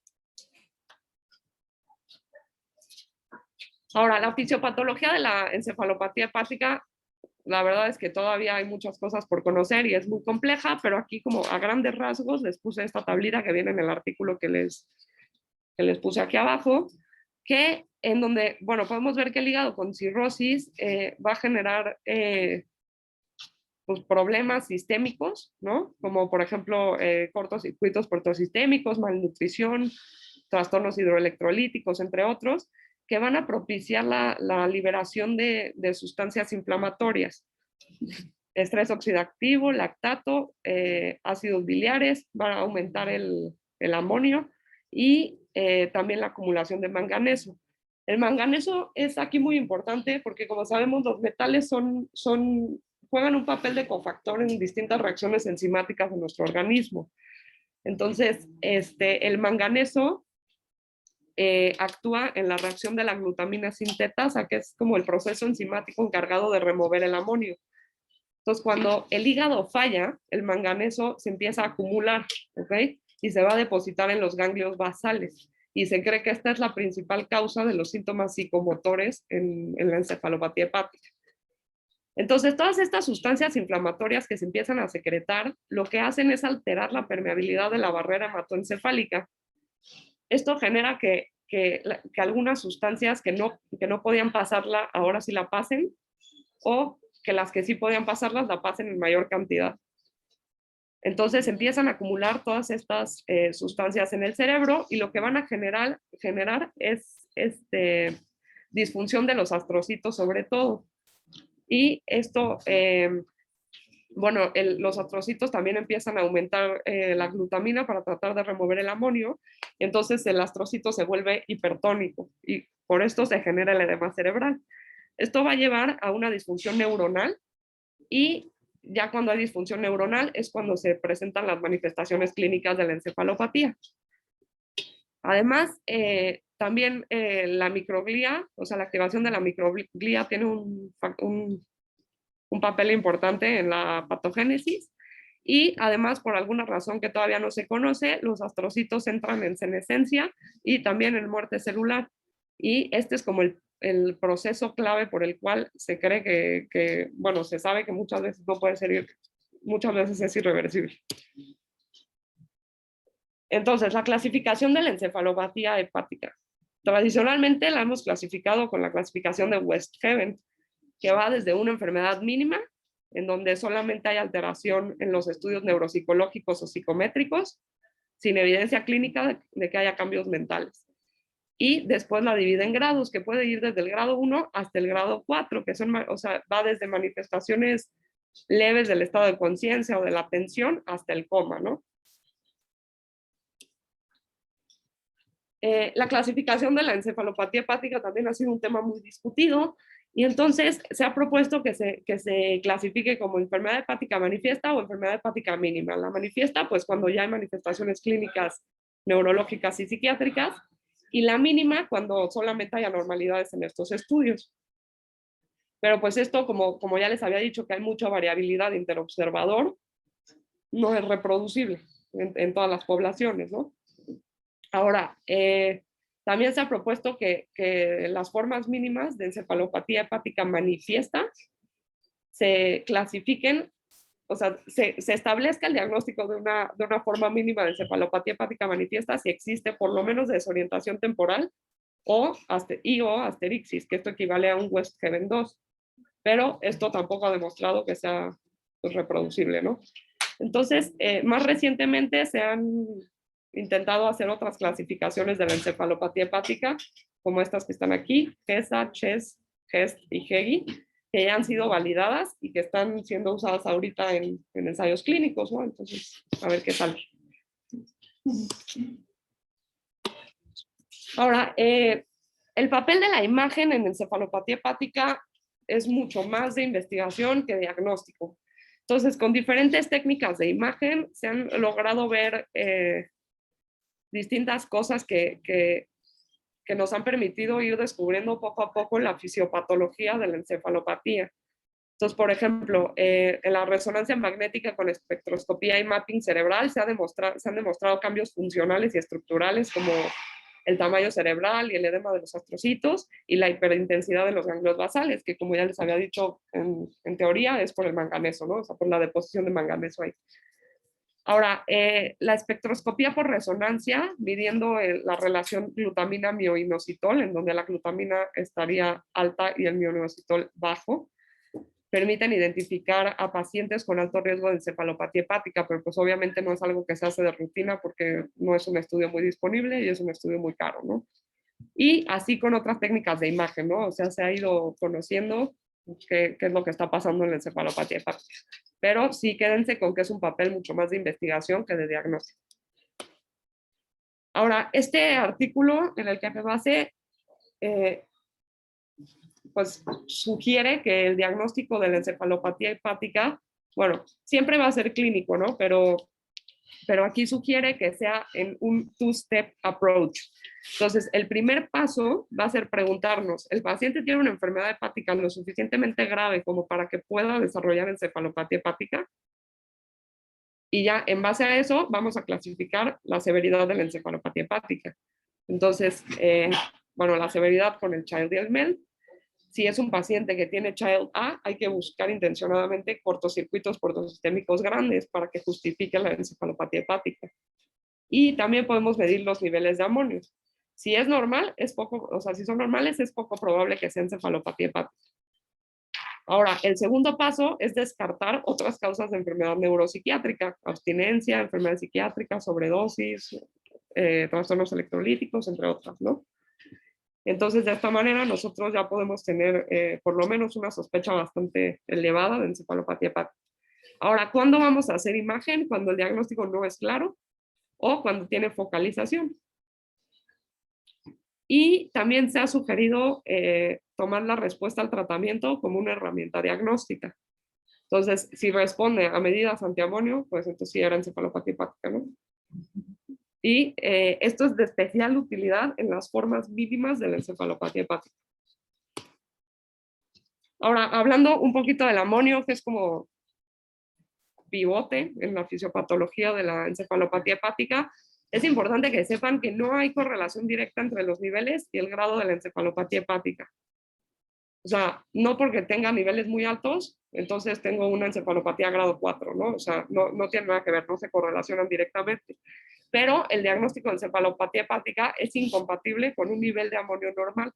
Ahora, la fisiopatología de la encefalopatía hepática, la verdad es que todavía hay muchas cosas por conocer y es muy compleja, pero aquí como a grandes rasgos les puse esta tablita que viene en el artículo que les puse aquí abajo, que en donde, bueno, podemos ver que el hígado con cirrosis va a generar pues, problemas sistémicos, ¿no? Como por ejemplo cortocircuitos portosistémicos, malnutrición, trastornos hidroelectrolíticos, entre otros, que van a propiciar la liberación de sustancias inflamatorias. Estrés oxidativo, lactato, ácidos biliares, van a aumentar el amonio y también la acumulación de manganeso. El manganeso es aquí muy importante porque, como sabemos, los metales juegan un papel de cofactor en distintas reacciones enzimáticas de nuestro organismo. Entonces, el manganeso actúa en la reacción de la glutamina sintetasa, que es como el proceso enzimático encargado de remover el amonio. Entonces, cuando el hígado falla, el manganeso se empieza a acumular, ¿ok? Y se va a depositar en los ganglios basales. Y se cree que esta es la principal causa de los síntomas psicomotores en la encefalopatía hepática. Entonces, todas estas sustancias inflamatorias que se empiezan a secretar, lo que hacen es alterar la permeabilidad de la barrera hematoencefálica. Esto genera que algunas sustancias que no podían pasarla, ahora sí la pasen, o que las que sí podían pasarlas la pasen en mayor cantidad. Entonces empiezan a acumular todas estas sustancias en el cerebro y lo que van a generar es disfunción de los astrocitos sobre todo. Y esto, bueno, los astrocitos también empiezan a aumentar la glutamina para tratar de remover el amonio. Entonces el astrocito se vuelve hipertónico y por esto se genera el edema cerebral. Esto va a llevar a una disfunción neuronal y ya cuando hay disfunción neuronal es cuando se presentan las manifestaciones clínicas de la encefalopatía. Además, también la microglía, o sea, la activación de la microglía tiene un papel importante en la patogénesis y además, por alguna razón que todavía no se conoce, los astrocitos entran en senescencia y también en muerte celular. Y este es como el proceso clave por el cual se cree bueno, se sabe que muchas veces no puede muchas veces es irreversible. Entonces, la clasificación de la encefalopatía hepática. Tradicionalmente la hemos clasificado con la clasificación de Westhaven, que va desde una enfermedad mínima, en donde solamente hay alteración en los estudios neuropsicológicos o psicométricos, sin evidencia clínica de que haya cambios mentales. Y después la divide en grados, que puede ir desde el grado 1 hasta el grado 4, que son, o sea, va desde manifestaciones leves del estado de conciencia o de la atención hasta el coma, ¿no? La clasificación de la encefalopatía hepática también ha sido un tema muy discutido y entonces se ha propuesto que se clasifique como enfermedad hepática manifiesta o enfermedad hepática mínima. La manifiesta, pues cuando ya hay manifestaciones clínicas, neurológicas y psiquiátricas, y la mínima cuando solamente hay anormalidades en estos estudios. Pero pues esto, como ya les había dicho, que hay mucha variabilidad interobservador, no es reproducible en todas las poblaciones, ¿no? Ahora, también se ha propuesto que las formas mínimas de encefalopatía hepática manifiesta se clasifiquen, o sea, se establezca el diagnóstico de una forma mínima de encefalopatía hepática manifiesta si existe por lo menos desorientación temporal o asterixis, que esto equivale a un Westhaven 2. Pero esto tampoco ha demostrado que sea pues, reproducible, ¿no? Entonces, más recientemente se han intentado hacer otras clasificaciones de la encefalopatía hepática, como estas que están aquí, GESA, CHES, GEST y GEGI, que ya han sido validadas y que están siendo usadas ahorita en ensayos clínicos, ¿no? Entonces, a ver qué sale. Ahora, el papel de la imagen en encefalopatía hepática es mucho más de investigación que diagnóstico. Entonces, con diferentes técnicas de imagen se han logrado ver distintas cosas que nos han permitido ir descubriendo poco a poco la fisiopatología de la encefalopatía. Entonces, por ejemplo, en la resonancia magnética con espectroscopía y mapping cerebral se han demostrado cambios funcionales y estructurales como el tamaño cerebral y el edema de los astrocitos y la hiperintensidad de los ganglios basales, que como ya les había dicho en teoría es por el manganeso, ¿no? O sea, por la deposición de manganeso ahí. Ahora, la espectroscopía por resonancia, midiendo la relación glutamina-mioinositol, en donde la glutamina estaría alta y el mioinositol bajo, permiten identificar a pacientes con alto riesgo de encefalopatía hepática, pero pues obviamente no es algo que se hace de rutina porque no es un estudio muy disponible y es un estudio muy caro, ¿no? Y así con otras técnicas de imagen, ¿no? O sea, se ha ido conociendo qué es lo que está pasando en la encefalopatía hepática. Pero sí quédense con que es un papel mucho más de investigación que de diagnóstico. Ahora, este artículo en el que me basé, pues sugiere que el diagnóstico de la encefalopatía hepática, bueno, siempre va a ser clínico, ¿no? Pero aquí sugiere que sea en un two-step approach. Entonces, el primer paso va a ser preguntarnos, ¿el paciente tiene una enfermedad hepática lo suficientemente grave como para que pueda desarrollar encefalopatía hepática? Y ya en base a eso vamos a clasificar la severidad de la encefalopatía hepática. Entonces, bueno, la severidad con el Child y el MELD. Si es un paciente que tiene Child A, hay que buscar intencionadamente cortocircuitos portosistémicos grandes para que justifique la encefalopatía hepática. Y también podemos medir los niveles de amonio. Si es normal, es poco, o sea, si son normales, es poco probable que sea encefalopatía hepática. Ahora, el segundo paso es descartar otras causas de enfermedad neuropsiquiátrica, abstinencia, enfermedad psiquiátrica, sobredosis, trastornos electrolíticos, entre otras, ¿no? Entonces, de esta manera, nosotros ya podemos tener por lo menos una sospecha bastante elevada de encefalopatía hepática. Ahora, ¿cuándo vamos a hacer imagen? Cuando el diagnóstico no es claro o cuando tiene focalización. Y también se ha sugerido tomar la respuesta al tratamiento como una herramienta diagnóstica. Entonces, si responde a medidas antiamonio, pues entonces sí era encefalopatía hepática, ¿no? Y esto es de especial utilidad en las formas mínimas de la encefalopatía hepática. Ahora, hablando un poquito del amonio, que es como pivote en la fisiopatología de la encefalopatía hepática, es importante que sepan que no hay correlación directa entre los niveles y el grado de la encefalopatía hepática. O sea, no porque tenga niveles muy altos entonces tengo una encefalopatía grado 4, ¿no? O sea, no tiene nada que ver, no se correlacionan directamente. Pero el diagnóstico de encefalopatía hepática es incompatible con un nivel de amonio normal.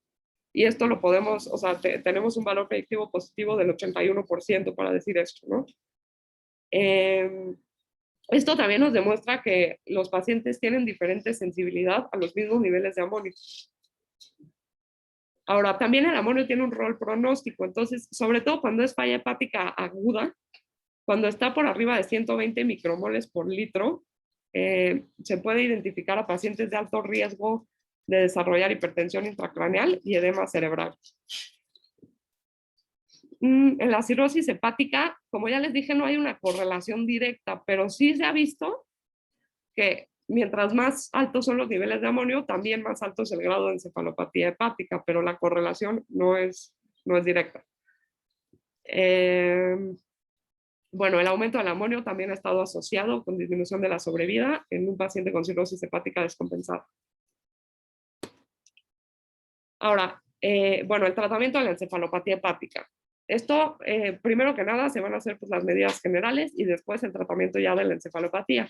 Y esto lo podemos, o sea, tenemos un valor predictivo positivo del 81% para decir esto, ¿no? Esto también nos demuestra que los pacientes tienen diferente sensibilidad a los mismos niveles de amonio. Ahora, también el amonio tiene un rol pronóstico, entonces, sobre todo cuando es falla hepática aguda, cuando está por arriba de 120 micromoles por litro, se puede identificar a pacientes de alto riesgo de desarrollar hipertensión intracraneal y edema cerebral. En la cirrosis hepática, como ya les dije, no hay una correlación directa, pero sí se ha visto que mientras más altos son los niveles de amonio, también más alto es el grado de encefalopatía hepática, pero la correlación no es directa. Bueno, el aumento del amonio también ha estado asociado con disminución de la sobrevida en un paciente con cirrosis hepática descompensada. Ahora, bueno, el tratamiento de la encefalopatía hepática. Esto, primero que nada, se van a hacer pues, las medidas generales y después el tratamiento ya de la encefalopatía.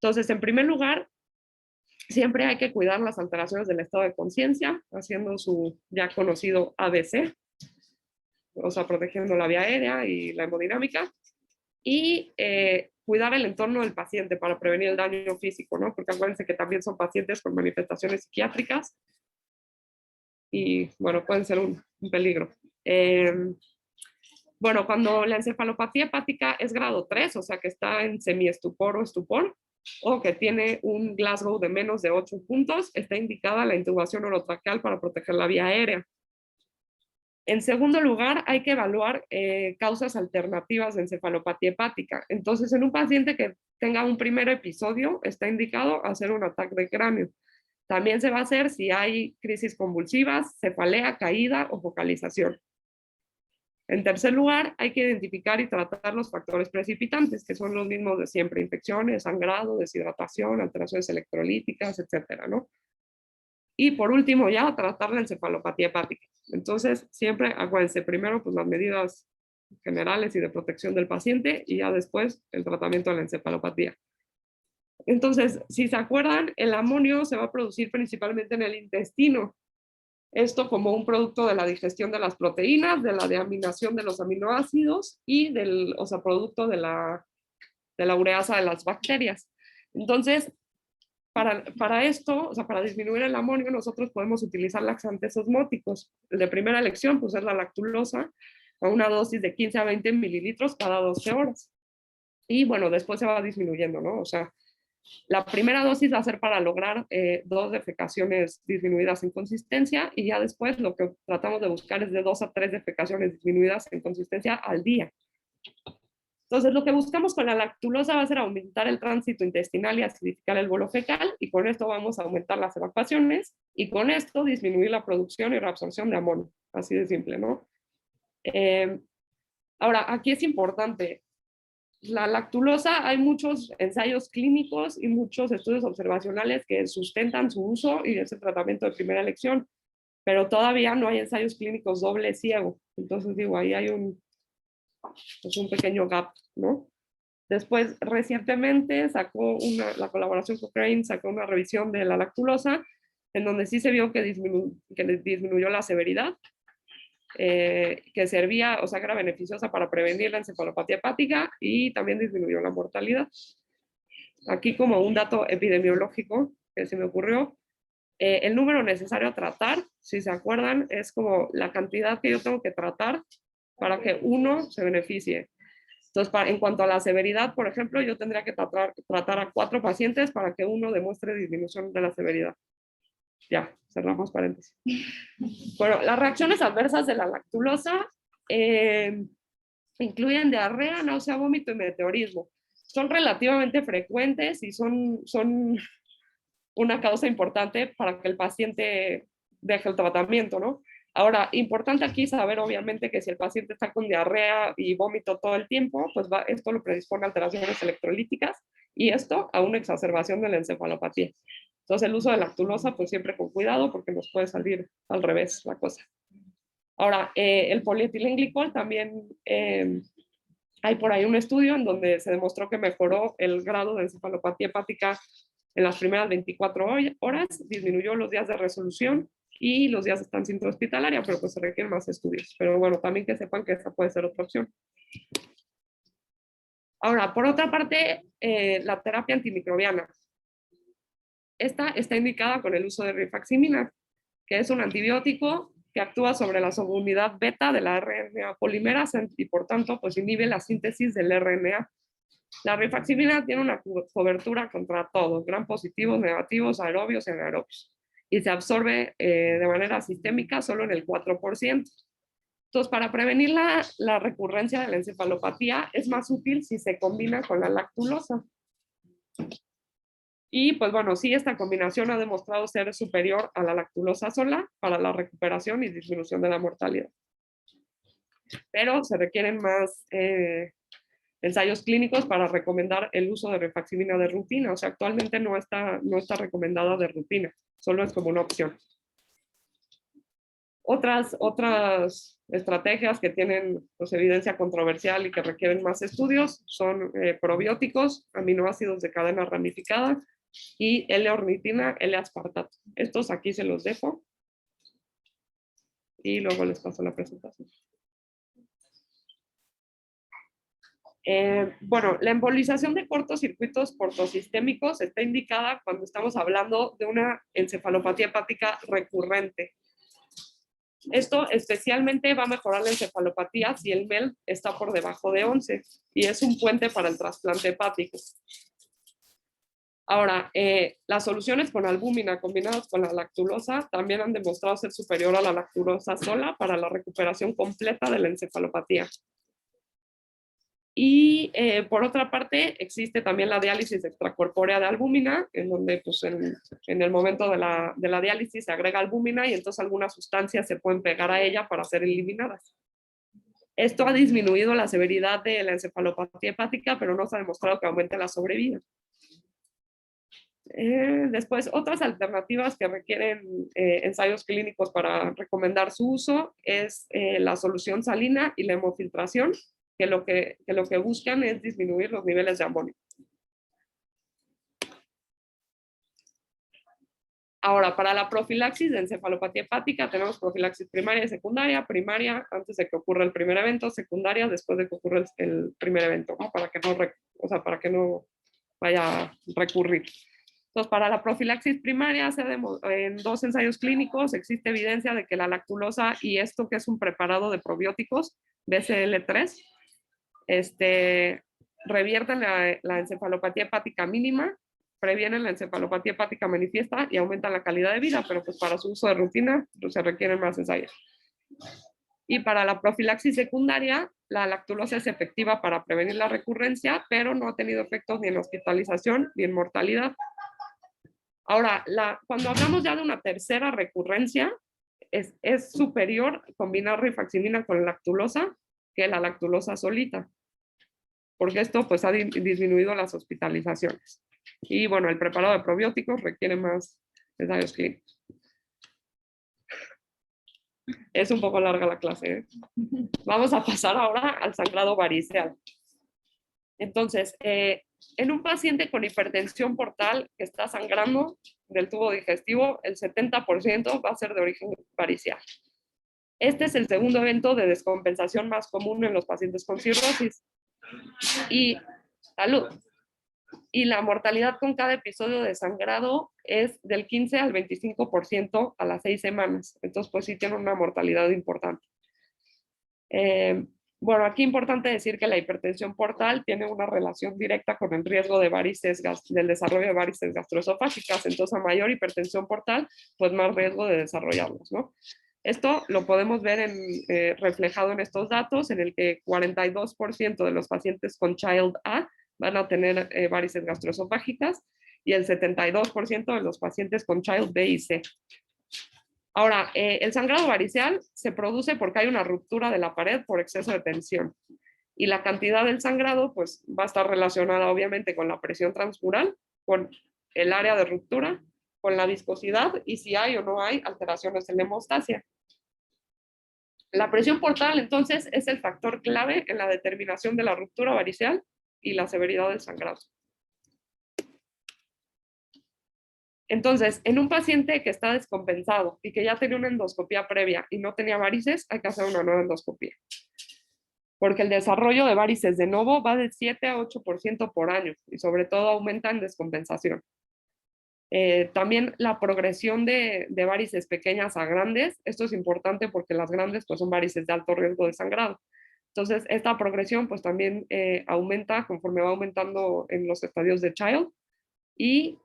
Entonces, en primer lugar, siempre hay que cuidar las alteraciones del estado de conciencia, haciendo su ya conocido ABC, o sea, protegiendo la vía aérea y la hemodinámica, y cuidar el entorno del paciente para prevenir el daño físico, ¿no? Porque acuérdense que también son pacientes con manifestaciones psiquiátricas y, bueno, pueden ser un peligro. Bueno, cuando la encefalopatía hepática es grado 3, o sea que está en semiestupor o estupor, o que tiene un Glasgow de menos de 8 puntos, está indicada la intubación orotraqueal para proteger la vía aérea. En segundo lugar, hay que evaluar causas alternativas de encefalopatía hepática. Entonces, en un paciente que tenga un primer episodio, está indicado hacer un ataque de cráneo. También se va a hacer si hay crisis convulsivas, cefalea, caída o focalización. En tercer lugar, hay que identificar y tratar los factores precipitantes, que son los mismos de siempre: infecciones, sangrado, deshidratación, alteraciones electrolíticas, etcétera, ¿no? Y por último, ya tratar la encefalopatía hepática. Entonces, siempre acuérdense, primero, pues las medidas generales y de protección del paciente y ya después el tratamiento de la encefalopatía. Entonces, si se acuerdan, el amonio se va a producir principalmente en el intestino. Esto como un producto de la digestión de las proteínas, de la deaminación de los aminoácidos y del, o sea, producto de la ureasa de las bacterias. Entonces, para esto, o sea, para disminuir el amonio, nosotros podemos utilizar laxantes osmóticos. El de primera elección, pues es la lactulosa, a una dosis de 15 a 20 mililitros cada 12 horas. Y bueno, después se va disminuyendo, ¿no? O sea, la primera dosis va a ser para lograr 2 defecaciones disminuidas en consistencia y ya después lo que tratamos de buscar es de 2 a 3 defecaciones disminuidas en consistencia al día. Entonces, lo que buscamos con la lactulosa va a ser aumentar el tránsito intestinal y acidificar el bolo fecal, y con esto vamos a aumentar las evacuaciones, y con esto disminuir la producción y reabsorción de amonio. Así de simple, ¿no? Ahora, aquí es importante, la lactulosa, hay muchos ensayos clínicos y muchos estudios observacionales que sustentan su uso y ese tratamiento de primera elección, pero todavía no hay ensayos clínicos doble ciego. Entonces, digo, ahí hay pues un pequeño gap, ¿no? Después, recientemente la colaboración Cochrane sacó una revisión de la lactulosa, en donde sí se vio que disminuyó la severidad, que servía, o sea, que era beneficiosa para prevenir la encefalopatía hepática y también disminuyó la mortalidad. Aquí como un dato epidemiológico que se me ocurrió, el número necesario a tratar, si se acuerdan, es como la cantidad que yo tengo que tratar para que uno se beneficie. Entonces, en cuanto a la severidad, por ejemplo, yo tendría que tratar a 4 pacientes para que uno demuestre disminución de la severidad. Ya, cerramos paréntesis. Bueno, las reacciones adversas de la lactulosa incluyen diarrea, náusea, vómito y meteorismo. Son relativamente frecuentes y son una causa importante para que el paciente deje el tratamiento, ¿no? Ahora, importante aquí saber obviamente que si el paciente está con diarrea y vómito todo el tiempo, pues esto lo predispone a alteraciones electrolíticas y esto a una exacerbación de la encefalopatía. Entonces el uso de lactulosa pues siempre con cuidado porque nos puede salir al revés la cosa. Ahora, el polietilenglicol también hay por ahí un estudio en donde se demostró que mejoró el grado de encefalopatía hepática en las primeras 24 horas, disminuyó los días de resolución y los días de estancia intrahospitalaria, pero pues se requieren más estudios. Pero bueno, también que sepan que esa puede ser otra opción. Ahora, por otra parte, la terapia antimicrobiana. Esta está indicada con el uso de rifaximina, que es un antibiótico que actúa sobre la subunidad beta de la RNA polimerasa y por tanto pues inhibe la síntesis del RNA. La rifaximina tiene una cobertura contra todo, gram positivos, negativos, aerobios y anaerobios, y se absorbe de manera sistémica solo en el 4%. Entonces, para prevenir la recurrencia de la encefalopatía es más útil si se combina con la lactulosa. Y pues bueno, sí, esta combinación ha demostrado ser superior a la lactulosa sola para la recuperación y disminución de la mortalidad. Pero se requieren más ensayos clínicos para recomendar el uso de rifaximina de rutina. O sea, actualmente no está recomendada de rutina, solo es como una opción. Otras estrategias que tienen pues, evidencia controversial y que requieren más estudios son probióticos, aminoácidos de cadena ramificada y L-ornitina, L-aspartato. Estos aquí se los dejo y luego les paso la presentación. Bueno, la embolización de cortocircuitos portosistémicos está indicada cuando estamos hablando de una encefalopatía hepática recurrente. Esto especialmente va a mejorar la encefalopatía si el MEL está por debajo de 11 y es un puente para el trasplante hepático. Ahora, las soluciones con albúmina combinadas con la lactulosa también han demostrado ser superior a la lactulosa sola para la recuperación completa de la encefalopatía. Y por otra parte, existe también la diálisis extracorpórea de albúmina, en donde pues, en el momento de la diálisis se agrega albúmina y entonces algunas sustancias se pueden pegar a ella para ser eliminadas. Esto ha disminuido la severidad de la encefalopatía hepática, pero no se ha demostrado que aumente la sobrevida. Después, otras alternativas que requieren ensayos clínicos para recomendar su uso es la solución salina y la hemofiltración, que lo que buscan es disminuir los niveles de amonio. Ahora, para la profilaxis de encefalopatía hepática tenemos profilaxis primaria y secundaria. Primaria antes de que ocurra el primer evento, secundaria después de que ocurra el primer evento, ¿no? Para que no vaya a recurrir. Entonces, para la profilaxis primaria, en 2 ensayos clínicos existe evidencia de que la lactulosa y esto que es un preparado de probióticos, BCL3, revierten la encefalopatía hepática mínima, previenen la encefalopatía hepática manifiesta y aumentan la calidad de vida, pero pues para su uso de rutina pues, se requieren más ensayos. Y para la profilaxis secundaria, la lactulosa es efectiva para prevenir la recurrencia, pero no ha tenido efectos ni en hospitalización ni en mortalidad. Ahora, cuando hablamos ya de una tercera recurrencia, es superior combinar rifaximina con lactulosa que la lactulosa solita, porque esto pues ha disminuido las hospitalizaciones. Y bueno, el preparado de probióticos requiere más ensayos clínicos. Es un poco larga la clase, ¿eh? Vamos a pasar ahora al sangrado variceal. Entonces, en un paciente con hipertensión portal que está sangrando del tubo digestivo, el 70% va a ser de origen variceal. Este es el segundo evento de descompensación más común en los pacientes con cirrosis. Y salud. Y la mortalidad con cada episodio de sangrado es del 15 al 25% a las 6 semanas. Entonces, pues sí tiene una mortalidad importante. Bueno, aquí es importante decir que la hipertensión portal tiene una relación directa con el riesgo de del desarrollo de varices gastroesofágicas. Entonces, a mayor hipertensión portal, pues más riesgo de desarrollarlos, ¿no? Esto lo podemos ver reflejado en estos datos, en el que 42% de los pacientes con Child A van a tener varices gastroesofágicas y el 72% de los pacientes con Child B y C. Ahora, el sangrado variceal se produce porque hay una ruptura de la pared por exceso de tensión. Y la cantidad del sangrado pues, va a estar relacionada obviamente con la presión transmural, con el área de ruptura, con la viscosidad y si hay o no hay alteraciones en la hemostasia. La presión portal, entonces, es el factor clave en la determinación de la ruptura variceal y la severidad del sangrado. Entonces, en un paciente que está descompensado y que ya tenía una endoscopía previa y no tenía varices, hay que hacer una nueva endoscopía. Porque el desarrollo de varices de nuevo va de 7 a 8% por año y sobre todo aumenta en descompensación. También la progresión de varices pequeñas a grandes, esto es importante porque las grandes pues, son varices de alto riesgo de sangrado. Entonces, esta progresión pues también aumenta conforme va aumentando en los estadios de Child y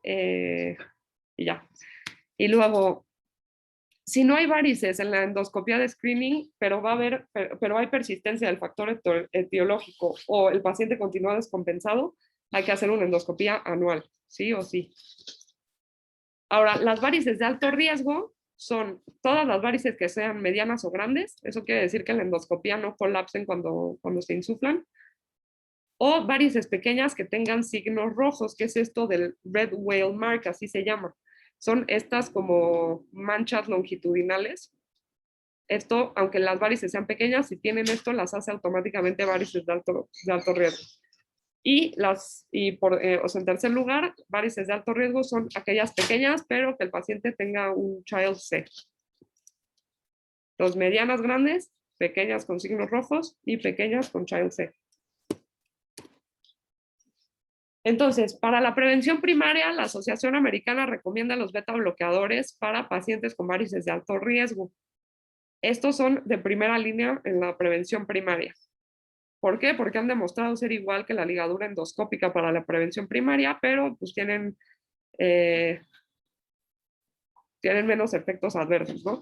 ya. Y luego, si no hay varices en la endoscopía de screening, pero hay persistencia del factor etiológico o el paciente continúa descompensado, hay que hacer una endoscopía anual, sí o sí. Ahora, las varices de alto riesgo son todas las varices que sean medianas o grandes, eso quiere decir que la endoscopía no colapsen cuando se insuflan, o varices pequeñas que tengan signos rojos, que es esto del red whale mark, así se llama. Son estas como manchas longitudinales. Esto, aunque las varices sean pequeñas, si tienen esto, las hace automáticamente varices de alto riesgo. O sea, en tercer lugar, varices de alto riesgo son aquellas pequeñas, pero que el paciente tenga un Child C. Los medianas grandes, pequeñas con signos rojos y pequeñas con Child C. Entonces, para la prevención primaria, la Asociación Americana recomienda los beta bloqueadores para pacientes con varices de alto riesgo. Estos son de primera línea en la prevención primaria. ¿Por qué? Porque han demostrado ser igual que la ligadura endoscópica para la prevención primaria, pero pues tienen menos efectos adversos, ¿no?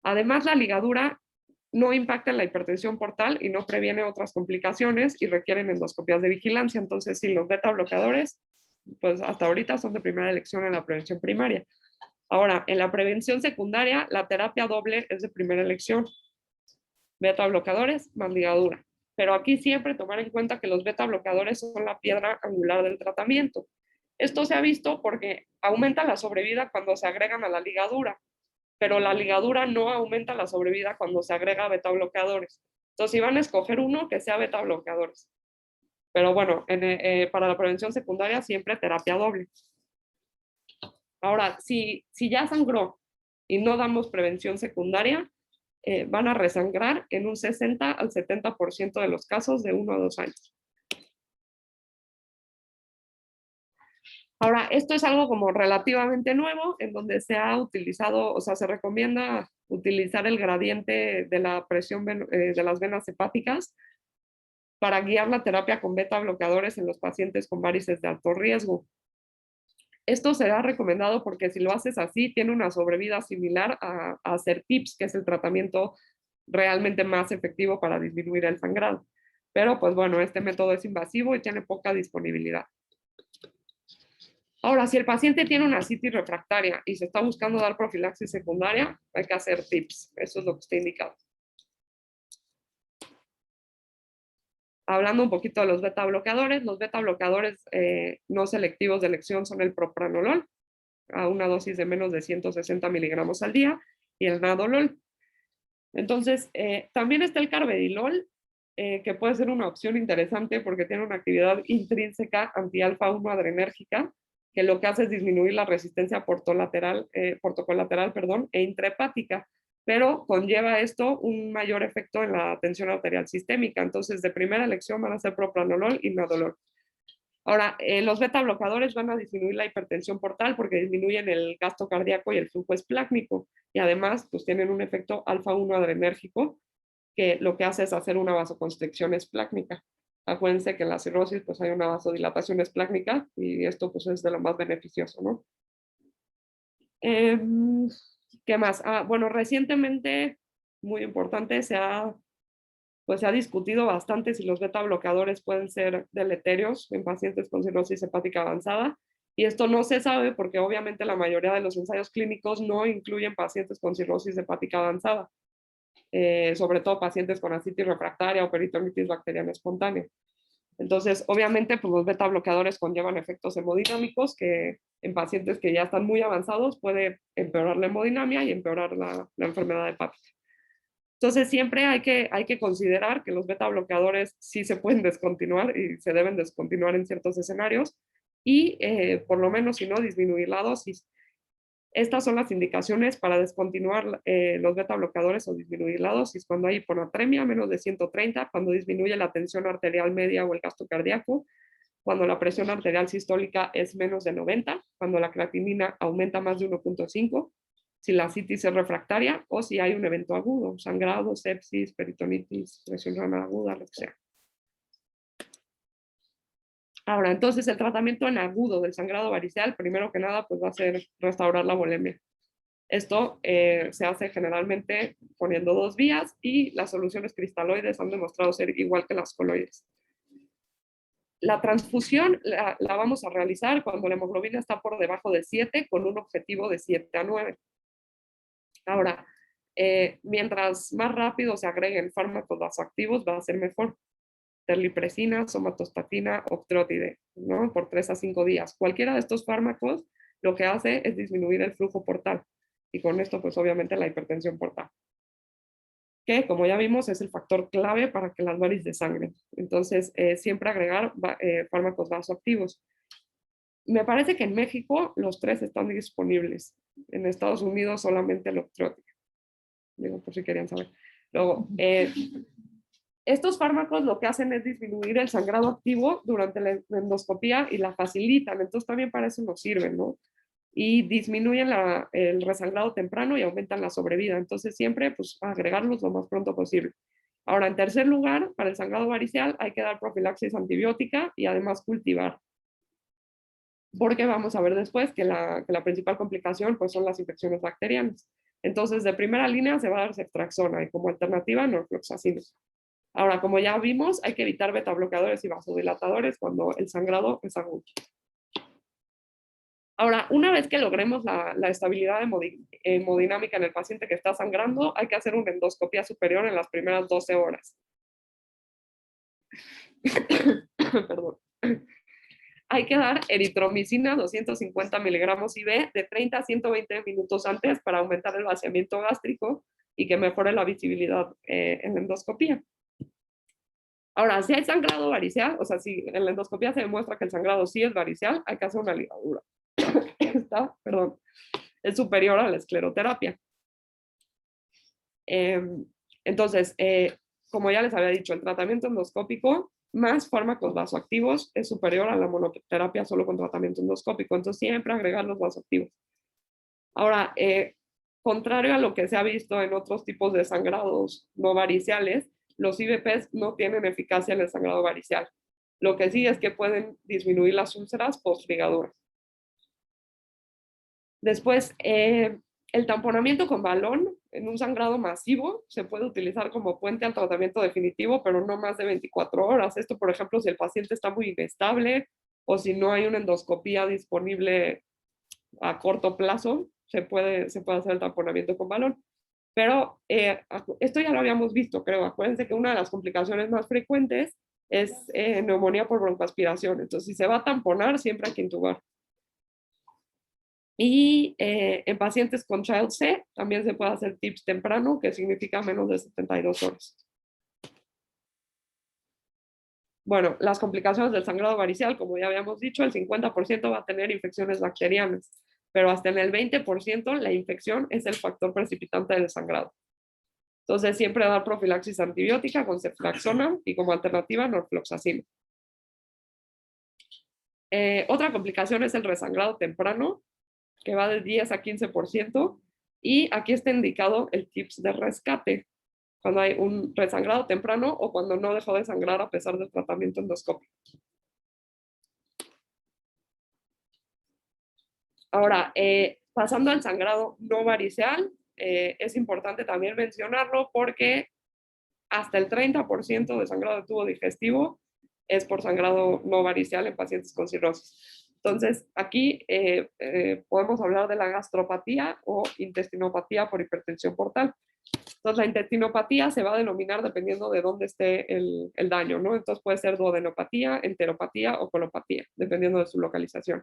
Además, la ligadura no impacta en la hipertensión portal y no previene otras complicaciones y requieren endoscopías de vigilancia. Entonces, sí, los beta bloqueadores, pues hasta ahorita son de primera elección en la prevención primaria. Ahora, en la prevención secundaria, la terapia doble es de primera elección. Beta bloqueadores más ligadura. Pero aquí siempre tomar en cuenta que los beta bloqueadores son la piedra angular del tratamiento. Esto se ha visto porque aumenta la sobrevida cuando se agregan a la ligadura, pero la ligadura no aumenta la sobrevida cuando se agrega beta bloqueadores. Entonces, si van a escoger uno, que sea beta bloqueadores. Pero bueno, para la prevención secundaria siempre terapia doble. Ahora, si ya sangró y no damos prevención secundaria, van a resangrar en un 60 al 70% de los casos de 1 a 2 años. Ahora, esto es algo como relativamente nuevo, en donde se ha utilizado, o sea, se recomienda utilizar el gradiente de la presión de las venas hepáticas para guiar la terapia con beta bloqueadores en los pacientes con varices de alto riesgo. Esto se ha recomendado porque si lo haces así, tiene una sobrevida similar a hacer TIPS, que es el tratamiento realmente más efectivo para disminuir el sangrado. Pero pues bueno, este método es invasivo y tiene poca disponibilidad. Ahora, si el paciente tiene una citis refractaria y se está buscando dar profilaxis secundaria, hay que hacer TIPS. Eso es lo que está indicado. Hablando un poquito de los beta bloqueadores no selectivos de elección son el propranolol, a una dosis de menos de 160 miligramos al día, y el nadolol. Entonces, también está el carvedilol, que puede ser una opción interesante porque tiene una actividad intrínseca anti-alfa-1 adrenérgica, que lo que hace es disminuir la resistencia portocolateral e intrahepática, pero conlleva esto un mayor efecto en la tensión arterial sistémica. Entonces, de primera elección van a ser propranolol y nadolol. Ahora, los beta bloqueadores van a disminuir la hipertensión portal porque disminuyen el gasto cardíaco y el flujo esplácnico. Y además, pues tienen un efecto alfa-1 adrenérgico que lo que hace es hacer una vasoconstricción esplácnica. Acuérdense que en la cirrosis pues hay una vasodilatación esplácnica y esto pues es de lo más beneficioso, ¿no? ¿Qué más? Bueno, recientemente, muy importante, se ha discutido bastante si los beta bloqueadores pueden ser deleterios en pacientes con cirrosis hepática avanzada. Y esto no se sabe porque obviamente la mayoría de los ensayos clínicos no incluyen pacientes con cirrosis hepática avanzada, sobre todo pacientes con ascitis refractaria o peritonitis bacteriana espontánea. Entonces, obviamente, pues los beta bloqueadores conllevan efectos hemodinámicos que en pacientes que ya están muy avanzados puede empeorar la hemodinamia y empeorar la enfermedad hepática. Entonces siempre hay que considerar que los beta bloqueadores sí se pueden descontinuar y se deben descontinuar en ciertos escenarios y por lo menos si no disminuir la dosis. Estas son las indicaciones para descontinuar los beta bloqueadores o disminuir la dosis. Cuando hay hiponatremia menos de 130, cuando disminuye la tensión arterial media o el gasto cardíaco, cuando la presión arterial sistólica es menos de 90, cuando la creatinina aumenta más de 1.5, si la citis es refractaria o si hay un evento agudo, sangrado, sepsis, peritonitis, presión renal aguda, lo que sea. Ahora, entonces el tratamiento en agudo del sangrado variceal, primero que nada, pues va a ser restaurar la volemia. Esto se hace generalmente poniendo 2 vías y las soluciones cristaloides han demostrado ser igual que las coloides. La transfusión la vamos a realizar cuando la hemoglobina está por debajo de 7 con un objetivo de 7 a 9. Ahora, mientras más rápido se agreguen fármacos vasoactivos, va a ser mejor. Terlipresina, somatostatina, octreotide, ¿no? Por 3 a 5 días. Cualquiera de estos fármacos lo que hace es disminuir el flujo portal. Y con esto, pues obviamente la hipertensión portal, que como ya vimos es el factor clave para que las varices desangren. Entonces, siempre agregar fármacos vasoactivos. Me parece que en México los 3 están disponibles. En Estados Unidos solamente el octreotide. Digo, por si querían saber. Luego, estos fármacos lo que hacen es disminuir el sangrado activo durante la endoscopía y la facilitan, entonces también para eso nos sirven, ¿no? Y disminuyen el resangrado temprano y aumentan la sobrevida, entonces siempre pues agregarlos lo más pronto posible. Ahora, en tercer lugar, para el sangrado variceal hay que dar profilaxis antibiótica y además cultivar. Porque vamos a ver después que la principal complicación pues son las infecciones bacterianas. Entonces, de primera línea se va a dar ceftriaxona y como alternativa norfloxacina. Ahora, como ya vimos, hay que evitar betabloqueadores y vasodilatadores cuando el sangrado es agudo. Ahora, una vez que logremos la estabilidad hemodinámica en el paciente que está sangrando, hay que hacer una endoscopia superior en las primeras 12 horas. Perdón. Hay que dar eritromicina 250 miligramos IV de 30 a 120 minutos antes para aumentar el vaciamiento gástrico y que mejore la visibilidad en la endoscopia. Ahora, si hay sangrado variceal, o sea, si en la endoscopia se demuestra que el sangrado sí es variceal, hay que hacer una ligadura. Esta, perdón, es superior a la escleroterapia. Entonces, como ya les había dicho, el tratamiento endoscópico más fármacos vasoactivos es superior a la monoterapia solo con tratamiento endoscópico. Entonces, siempre agregar los vasoactivos. Ahora, contrario a lo que se ha visto en otros tipos de sangrados no variceales, los IVPs no tienen eficacia en el sangrado varicial. Lo que sí es que pueden disminuir las úlceras post-ligadura. Después, el tamponamiento con balón en un sangrado masivo se puede utilizar como puente al tratamiento definitivo, pero no más de 24 horas. Esto, por ejemplo, si el paciente está muy inestable o si no hay una endoscopía disponible a corto plazo, se puede hacer el tamponamiento con balón. Pero esto ya lo habíamos visto, creo. Acuérdense que una de las complicaciones más frecuentes es neumonía por broncoaspiración. Entonces, si se va a tamponar, siempre hay que intubar. Y en pacientes con Child C también se puede hacer TIPS temprano, que significa menos de 72 horas. Bueno, las complicaciones del sangrado varicial, como ya habíamos dicho, el 50% va a tener infecciones bacterianas, pero hasta en el 20% la infección es el factor precipitante del sangrado. Entonces, siempre dar profilaxis antibiótica con ceftriaxona y como alternativa norfloxacina. Otra complicación es el resangrado temprano, que va de 10 a 15%, y aquí está indicado el TIPS de rescate, cuando hay un resangrado temprano o cuando no dejó de sangrar a pesar del tratamiento endoscópico. Ahora, pasando al sangrado no variceal, es importante también mencionarlo porque hasta el 30% de sangrado de tubo digestivo es por sangrado no variceal en pacientes con cirrosis. Entonces, aquí podemos hablar de la gastropatía o intestinopatía por hipertensión portal. Entonces, la intestinopatía se va a denominar dependiendo de dónde esté el daño, ¿no? Entonces, puede ser duodenopatía, enteropatía o colopatía, dependiendo de su localización.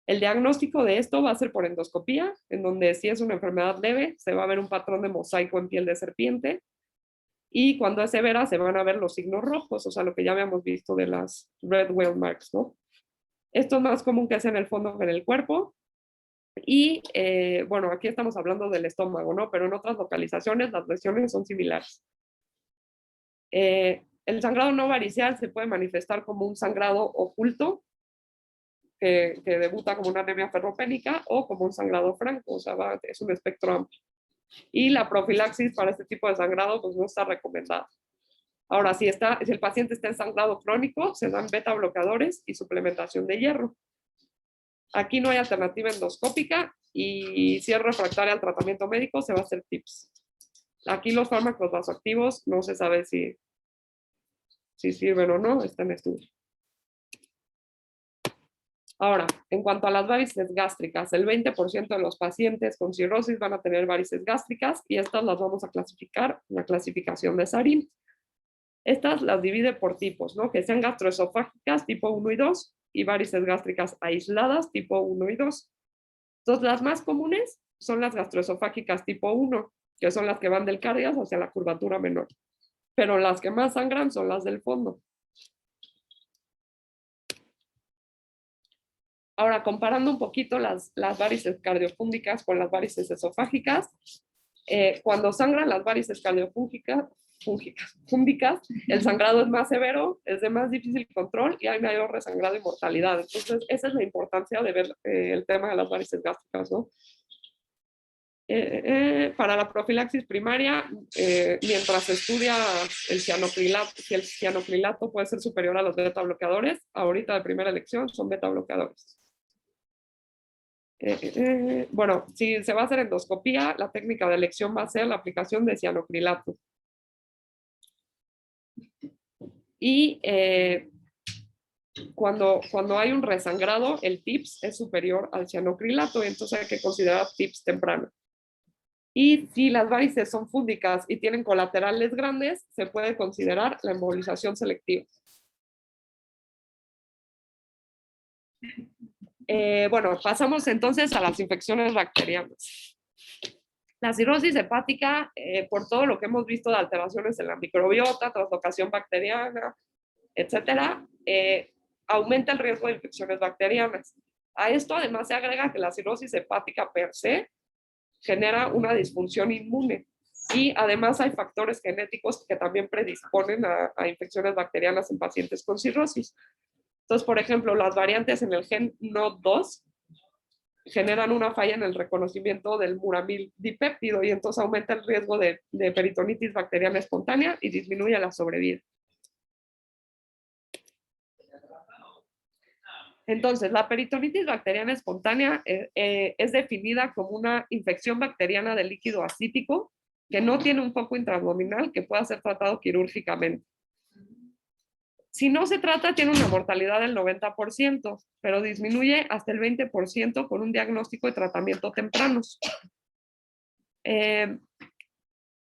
El diagnóstico de esto va a ser por endoscopía, en donde si es una enfermedad leve, se va a ver un patrón de mosaico en piel de serpiente, y cuando es severa se van a ver los signos rojos, o sea, lo que ya habíamos visto de las red whale marks, ¿no? Esto es más común que sea en el fondo que en el cuerpo, y bueno, aquí estamos hablando del estómago, ¿no? Pero en otras localizaciones las lesiones son similares. El sangrado no varicial se puede manifestar como un sangrado oculto, que debuta como una anemia ferropénica, o como un sangrado franco, o sea, es un espectro amplio. Y la profilaxis para este tipo de sangrado pues no está recomendada. Ahora, si el paciente está en sangrado crónico, se dan beta bloqueadores y suplementación de hierro. Aquí no hay alternativa endoscópica, y si es refractaria al tratamiento médico, se va a hacer TIPS. Aquí los fármacos vasoactivos no se sabe si sirven o no, está en estudio. Ahora, en cuanto a las varices gástricas, el 20% de los pacientes con cirrosis van a tener varices gástricas, y estas las vamos a clasificar en la clasificación de Sarin. Estas las divide por tipos, ¿no? Que sean gastroesofágicas tipo 1 y 2, y varices gástricas aisladas tipo 1 y 2. Entonces, las más comunes son las gastroesofágicas tipo 1, que son las que van del cardias hacia la curvatura menor. Pero las que más sangran son las del fondo. Ahora, comparando un poquito las varices cardiofúngicas con las varices esofágicas, cuando sangran las varices cardiofúngicas, el sangrado es más severo, es de más difícil control y hay mayor resangrado y mortalidad. Entonces, esa es la importancia de ver el tema de las varices gástricas, ¿no? Para la profilaxis primaria, mientras se estudia el cianocrilato, si el cianocrilato puede ser superior a los beta bloqueadores, ahorita de primera elección son beta bloqueadores. Bueno, si se va a hacer endoscopía, la técnica de elección va a ser la aplicación de cianocrilato. Y cuando hay un resangrado, el TIPS es superior al cianocrilato, y entonces hay que considerar TIPS temprano. Y si las varices son fúngicas y tienen colaterales grandes, se puede considerar la embolización selectiva. Bueno, pasamos entonces a las infecciones bacterianas. La cirrosis hepática, por todo lo que hemos visto de alteraciones en la microbiota, translocación bacteriana, etcétera, aumenta el riesgo de infecciones bacterianas. A esto además se agrega que la cirrosis hepática per se genera una disfunción inmune, y además hay factores genéticos que también predisponen a infecciones bacterianas en pacientes con cirrosis. Entonces, por ejemplo, las variantes en el gen NOD2 generan una falla en el reconocimiento del muramil dipéptido, y entonces aumenta el riesgo de peritonitis bacteriana espontánea y disminuye la sobrevida. Entonces, la peritonitis bacteriana espontánea es definida como una infección bacteriana del líquido ascítico que no tiene un foco intraabdominal que pueda ser tratado quirúrgicamente. Si no se trata, tiene una mortalidad del 90%, pero disminuye hasta el 20% con un diagnóstico y tratamiento tempranos.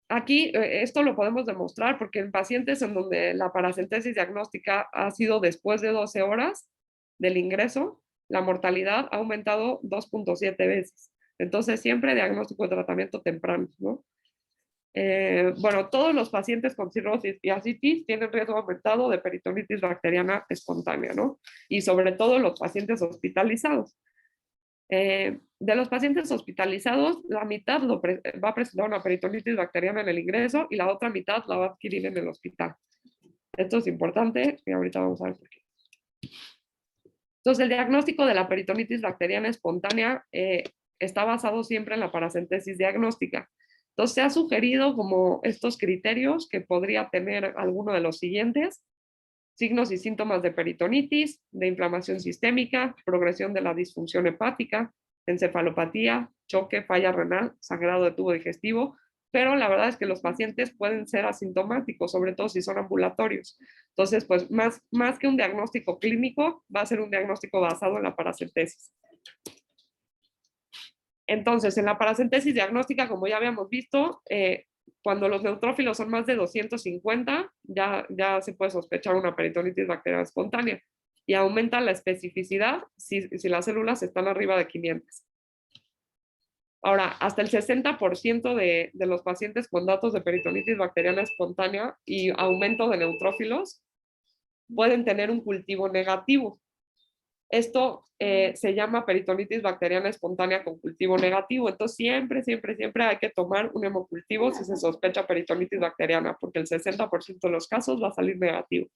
Aquí esto lo podemos demostrar porque en pacientes en donde la paracentesis diagnóstica ha sido después de 12 horas del ingreso, la mortalidad ha aumentado 2.7 veces. Entonces, siempre diagnóstico y tratamiento temprano, ¿no? Bueno, todos los pacientes con cirrosis y ascitis tienen riesgo aumentado de peritonitis bacteriana espontánea, ¿no? Y sobre todo los pacientes hospitalizados. De los pacientes hospitalizados, la mitad va a presentar una peritonitis bacteriana en el ingreso y la otra mitad la va a adquirir en el hospital. Esto es importante y ahorita vamos a ver por qué. Entonces, el diagnóstico de la peritonitis bacteriana espontánea está basado siempre en la paracentesis diagnóstica. Entonces, se ha sugerido como estos criterios que podría tener alguno de los siguientes: signos y síntomas de peritonitis, de inflamación sistémica, progresión de la disfunción hepática, encefalopatía, choque, falla renal, sangrado de tubo digestivo, pero la verdad es que los pacientes pueden ser asintomáticos, sobre todo si son ambulatorios. Entonces, pues más que un diagnóstico clínico, va a ser un diagnóstico basado en la paracentesis. Entonces, en la paracentesis diagnóstica, como ya habíamos visto, cuando los neutrófilos son más de 250, ya se puede sospechar una peritonitis bacteriana espontánea. y aumenta la especificidad si las células están arriba de 500. Ahora, hasta el 60% de los pacientes con datos de peritonitis bacteriana espontánea y aumento de neutrófilos pueden tener un cultivo negativo. Esto se llama peritonitis bacteriana espontánea con cultivo negativo. Entonces, siempre hay que tomar un hemocultivo si se sospecha peritonitis bacteriana, porque el 60% de los casos va a salir negativo.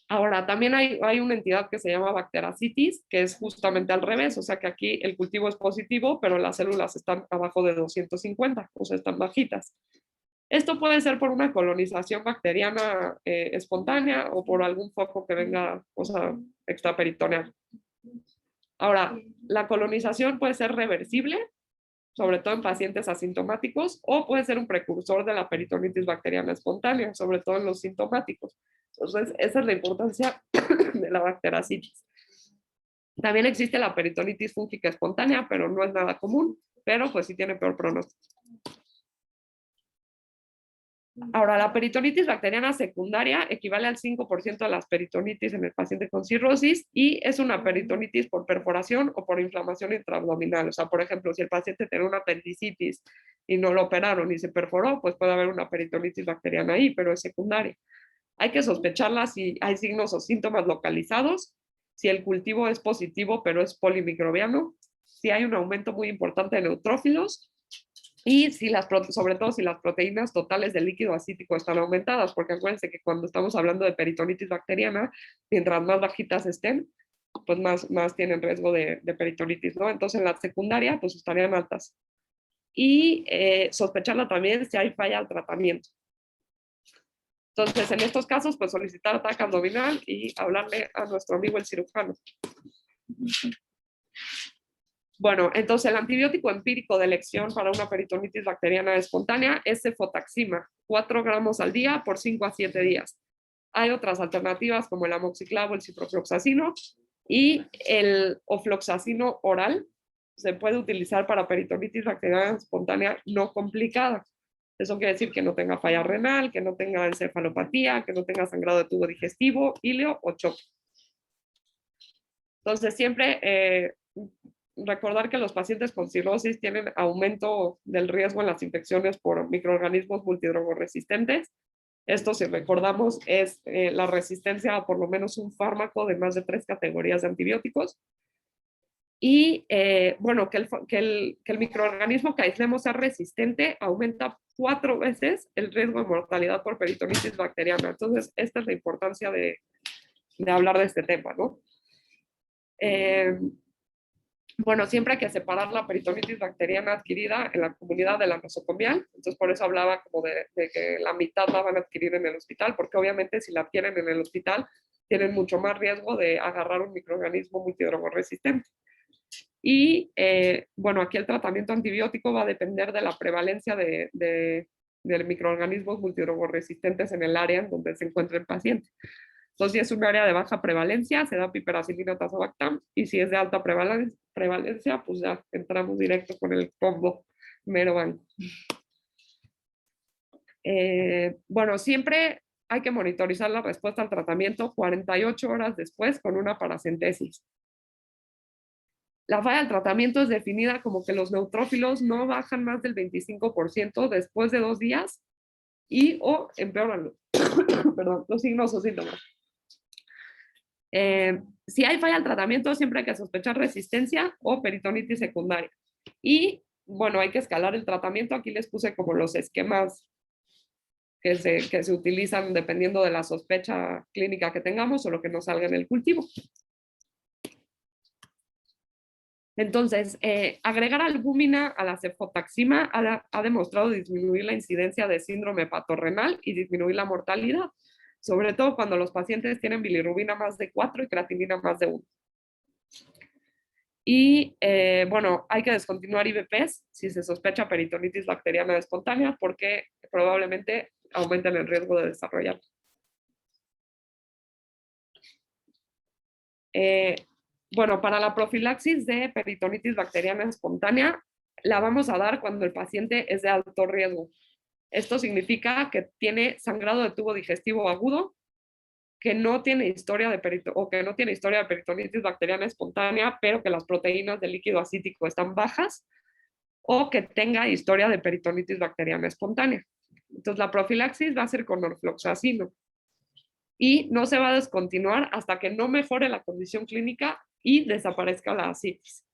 Ahora, también hay una entidad que se llama bacteriacitis, que es justamente al revés, o sea que aquí el cultivo es positivo, pero las células están abajo de 250, o sea, están bajitas. Esto puede ser por una colonización bacteriana espontánea o por algún foco que venga, o sea, extraperitoneal. Ahora, la colonización puede ser reversible, sobre todo en pacientes asintomáticos, o puede ser un precursor de la peritonitis bacteriana espontánea, sobre todo en los sintomáticos. Entonces, esa es la importancia de la bacteriacitis. También existe la peritonitis fúngica espontánea, pero no es nada común, pero pues sí tiene peor pronóstico. Ahora, la peritonitis bacteriana secundaria equivale al 5% de las peritonitis en el paciente con cirrosis y es una peritonitis por perforación o por inflamación intraabdominal. O sea, por ejemplo, si el paciente tiene una apendicitis y no lo operaron y se perforó, pues puede haber una peritonitis bacteriana ahí, pero es secundaria. Hay que sospecharla si hay signos o síntomas localizados, si el cultivo es positivo pero es polimicrobiano, si hay un aumento muy importante de neutrófilos y si sobre todo si las proteínas totales del líquido acítico están aumentadas, porque acuérdense que cuando estamos hablando de peritonitis bacteriana, mientras más bajitas estén, pues más tienen riesgo de peritonitis, ¿no? Entonces en la secundaria pues estarían altas. Y sospecharla también si hay falla al tratamiento. Entonces, en estos casos, pues solicitar ataque abdominal y hablarle a nuestro amigo el cirujano. Bueno, entonces el antibiótico empírico de elección para una peritonitis bacteriana espontánea es cefotaxima, 4 gramos al día por 5 a 7 días. Hay otras alternativas como el amoxiclavo, el ciprofloxacino y el ofloxacino oral. Se puede utilizar para peritonitis bacteriana espontánea no complicada. Eso quiere decir que no tenga falla renal, que no tenga encefalopatía, que no tenga sangrado de tubo digestivo, ilio o choque. Entonces, siempre recordar que los pacientes con cirrosis tienen aumento del riesgo en las infecciones por microorganismos multidrogoresistentes. Esto, si recordamos, es la resistencia a por lo menos un fármaco de más de 3 categorías de antibióticos. Y bueno, que el microorganismo que aislemos sea resistente aumenta 4 veces el riesgo de mortalidad por peritonitis bacteriana. Entonces, esta es la importancia de hablar de este tema, ¿no? Bueno, siempre hay que separar la peritonitis bacteriana adquirida en la comunidad de la nosocomial. Entonces, por eso hablaba como de que la mitad la van a adquirir en el hospital, porque obviamente si la adquieren en el hospital, tienen mucho más riesgo de agarrar un microorganismo multidrogoresistente. Y bueno, aquí el tratamiento antibiótico va a depender de la prevalencia de microorganismos multidrogoresistentes en el área en donde se encuentre el paciente. Entonces, si es un área de baja prevalencia, se da piperacilina tazobactam, y si es de alta prevalencia, pues ya entramos directo con el combo Merovan. Bueno, siempre hay que monitorizar la respuesta al tratamiento 48 horas después con una paracentesis. La falla del tratamiento es definida como que los neutrófilos no bajan más del 25% después de 2 días y o empeoran perdón, los signos o síntomas. Si hay falla al tratamiento, siempre hay que sospechar resistencia o peritonitis secundaria. Y bueno, hay que escalar el tratamiento. Aquí les puse como los esquemas que se utilizan dependiendo de la sospecha clínica que tengamos o lo que nos salga en el cultivo. Entonces, agregar albúmina a la cefotaxima ha demostrado disminuir la incidencia de síndrome hepatorrenal y disminuir la mortalidad, sobre todo cuando los pacientes tienen bilirrubina más de 4 y creatinina más de 1. Y bueno, hay que descontinuar IVPs si se sospecha peritonitis bacteriana espontánea porque probablemente aumenten el riesgo de desarrollar. Bueno, para la profilaxis de peritonitis bacteriana espontánea, la vamos a dar cuando el paciente es de alto riesgo. Esto significa que tiene sangrado de tubo digestivo agudo, que no tiene historia de peritonitis bacteriana espontánea, pero que las proteínas del líquido acítico están bajas, o que tenga historia de peritonitis bacteriana espontánea. Entonces, la profilaxis va a ser con norfloxacino y no se va a descontinuar hasta que no mejore la condición clínica y desaparezca la ascitis.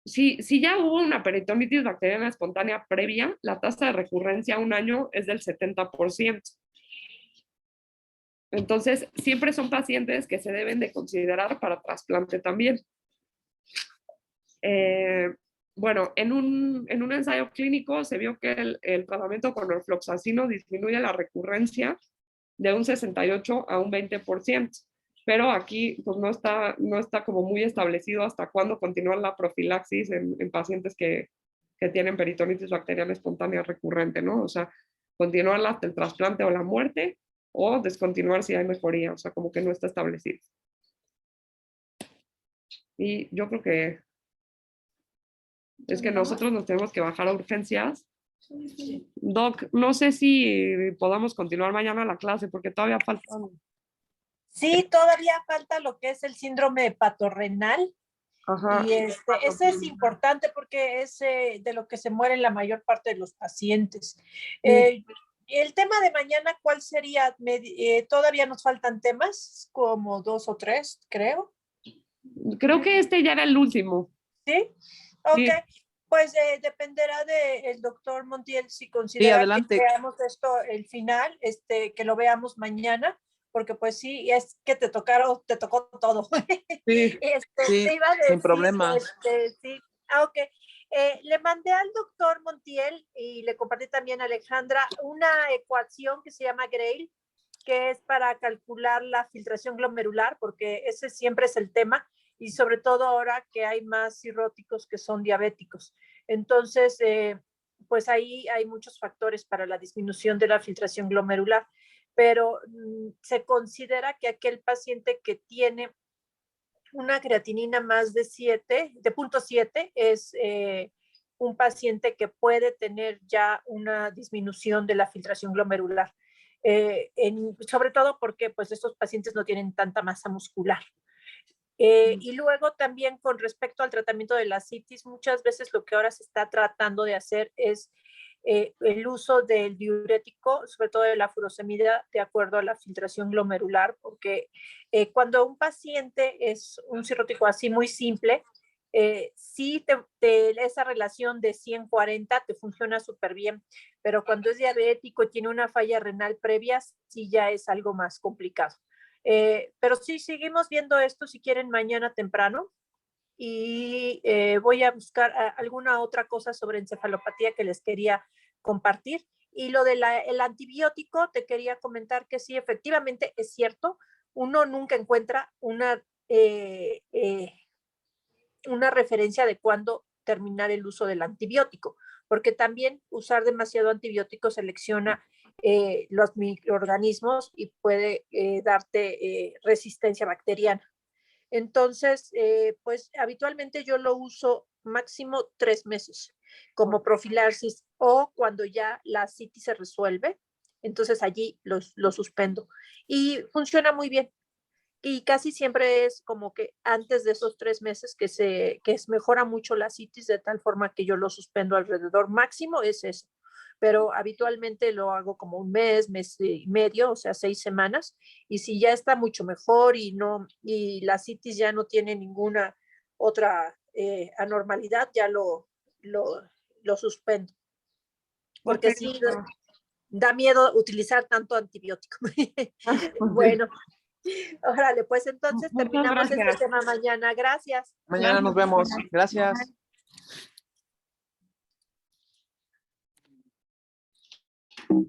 Si ya hubo una peritonitis bacteriana espontánea previa, la tasa de recurrencia a un año es del 70%. Entonces, siempre son pacientes que se deben de considerar para trasplante también. Bueno, en un ensayo clínico se vio que el tratamiento con norfloxacino disminuye la recurrencia de un 68 a un 20%, pero aquí pues, no está como muy establecido hasta cuándo continuar la profilaxis en pacientes que tienen peritonitis bacteriana espontánea recurrente, ¿no? O sea, continuarla hasta el trasplante o la muerte, o descontinuar si hay mejoría, o sea, como que no está establecido. Y yo creo que es que nosotros nos tenemos que bajar a urgencias. Doc, no sé si podamos continuar mañana la clase porque todavía falta. Sí, todavía falta lo que es el síndrome hepatorrenal. Ajá. Y ese es importante porque es de lo que se mueren la mayor parte de los pacientes. El tema de mañana, ¿cuál sería? Todavía nos faltan temas, como 2 o 3, creo. Creo que este ya era el último. ¿Sí? Ok. Sí. Pues dependerá del doctor Montiel si considera que veamos esto el final, que lo veamos mañana, porque pues sí, es que te tocó todo. Sí, sí, te iba a decir, sin problema. Sí. Ok. Le mandé al doctor Montiel y le compartí también a Alejandra una ecuación que se llama Grail, que es para calcular la filtración glomerular, porque ese siempre es el tema, y sobre todo ahora que hay más cirróticos que son diabéticos. Entonces, pues ahí hay muchos factores para la disminución de la filtración glomerular, pero se considera que aquel paciente que tiene una creatinina más de 0.7 es un paciente que puede tener ya una disminución de la filtración glomerular. Sobre todo porque pues estos pacientes no tienen tanta masa muscular. Y luego también con respecto al tratamiento de la ascitis, muchas veces lo que ahora se está tratando de hacer es el uso del diurético, sobre todo de la furosemida, de acuerdo a la filtración glomerular, porque cuando un paciente es un cirrótico así muy simple, sí esa relación de 100-40 te funciona súper bien, pero cuando es diabético y tiene una falla renal previa, sí ya es algo más complicado. Pero sí, seguimos viendo esto si quieren mañana temprano y voy a buscar alguna otra cosa sobre encefalopatía que les quería compartir. Y lo del antibiótico, te quería comentar que sí, efectivamente es cierto, uno nunca encuentra una referencia de cuándo terminar el uso del antibiótico, porque también usar demasiado antibiótico selecciona los microorganismos y puede darte resistencia bacteriana. Entonces, pues habitualmente yo lo uso máximo 3 meses como profilaxis o cuando ya la ascitis se resuelve, entonces allí lo suspendo y funciona muy bien. Y casi siempre es como que antes de esos 3 meses que mejora mucho la ascitis, de tal forma que yo lo suspendo alrededor máximo es eso. Pero habitualmente lo hago como un mes y medio, o sea, 6 semanas. Y si ya está mucho mejor y la ascitis ya no tiene ninguna otra anormalidad, ya lo suspendo. Porque okay, sí da miedo utilizar tanto antibiótico. Bueno. Órale, pues entonces terminamos este tema mañana. Gracias. Mañana nos vemos. Gracias.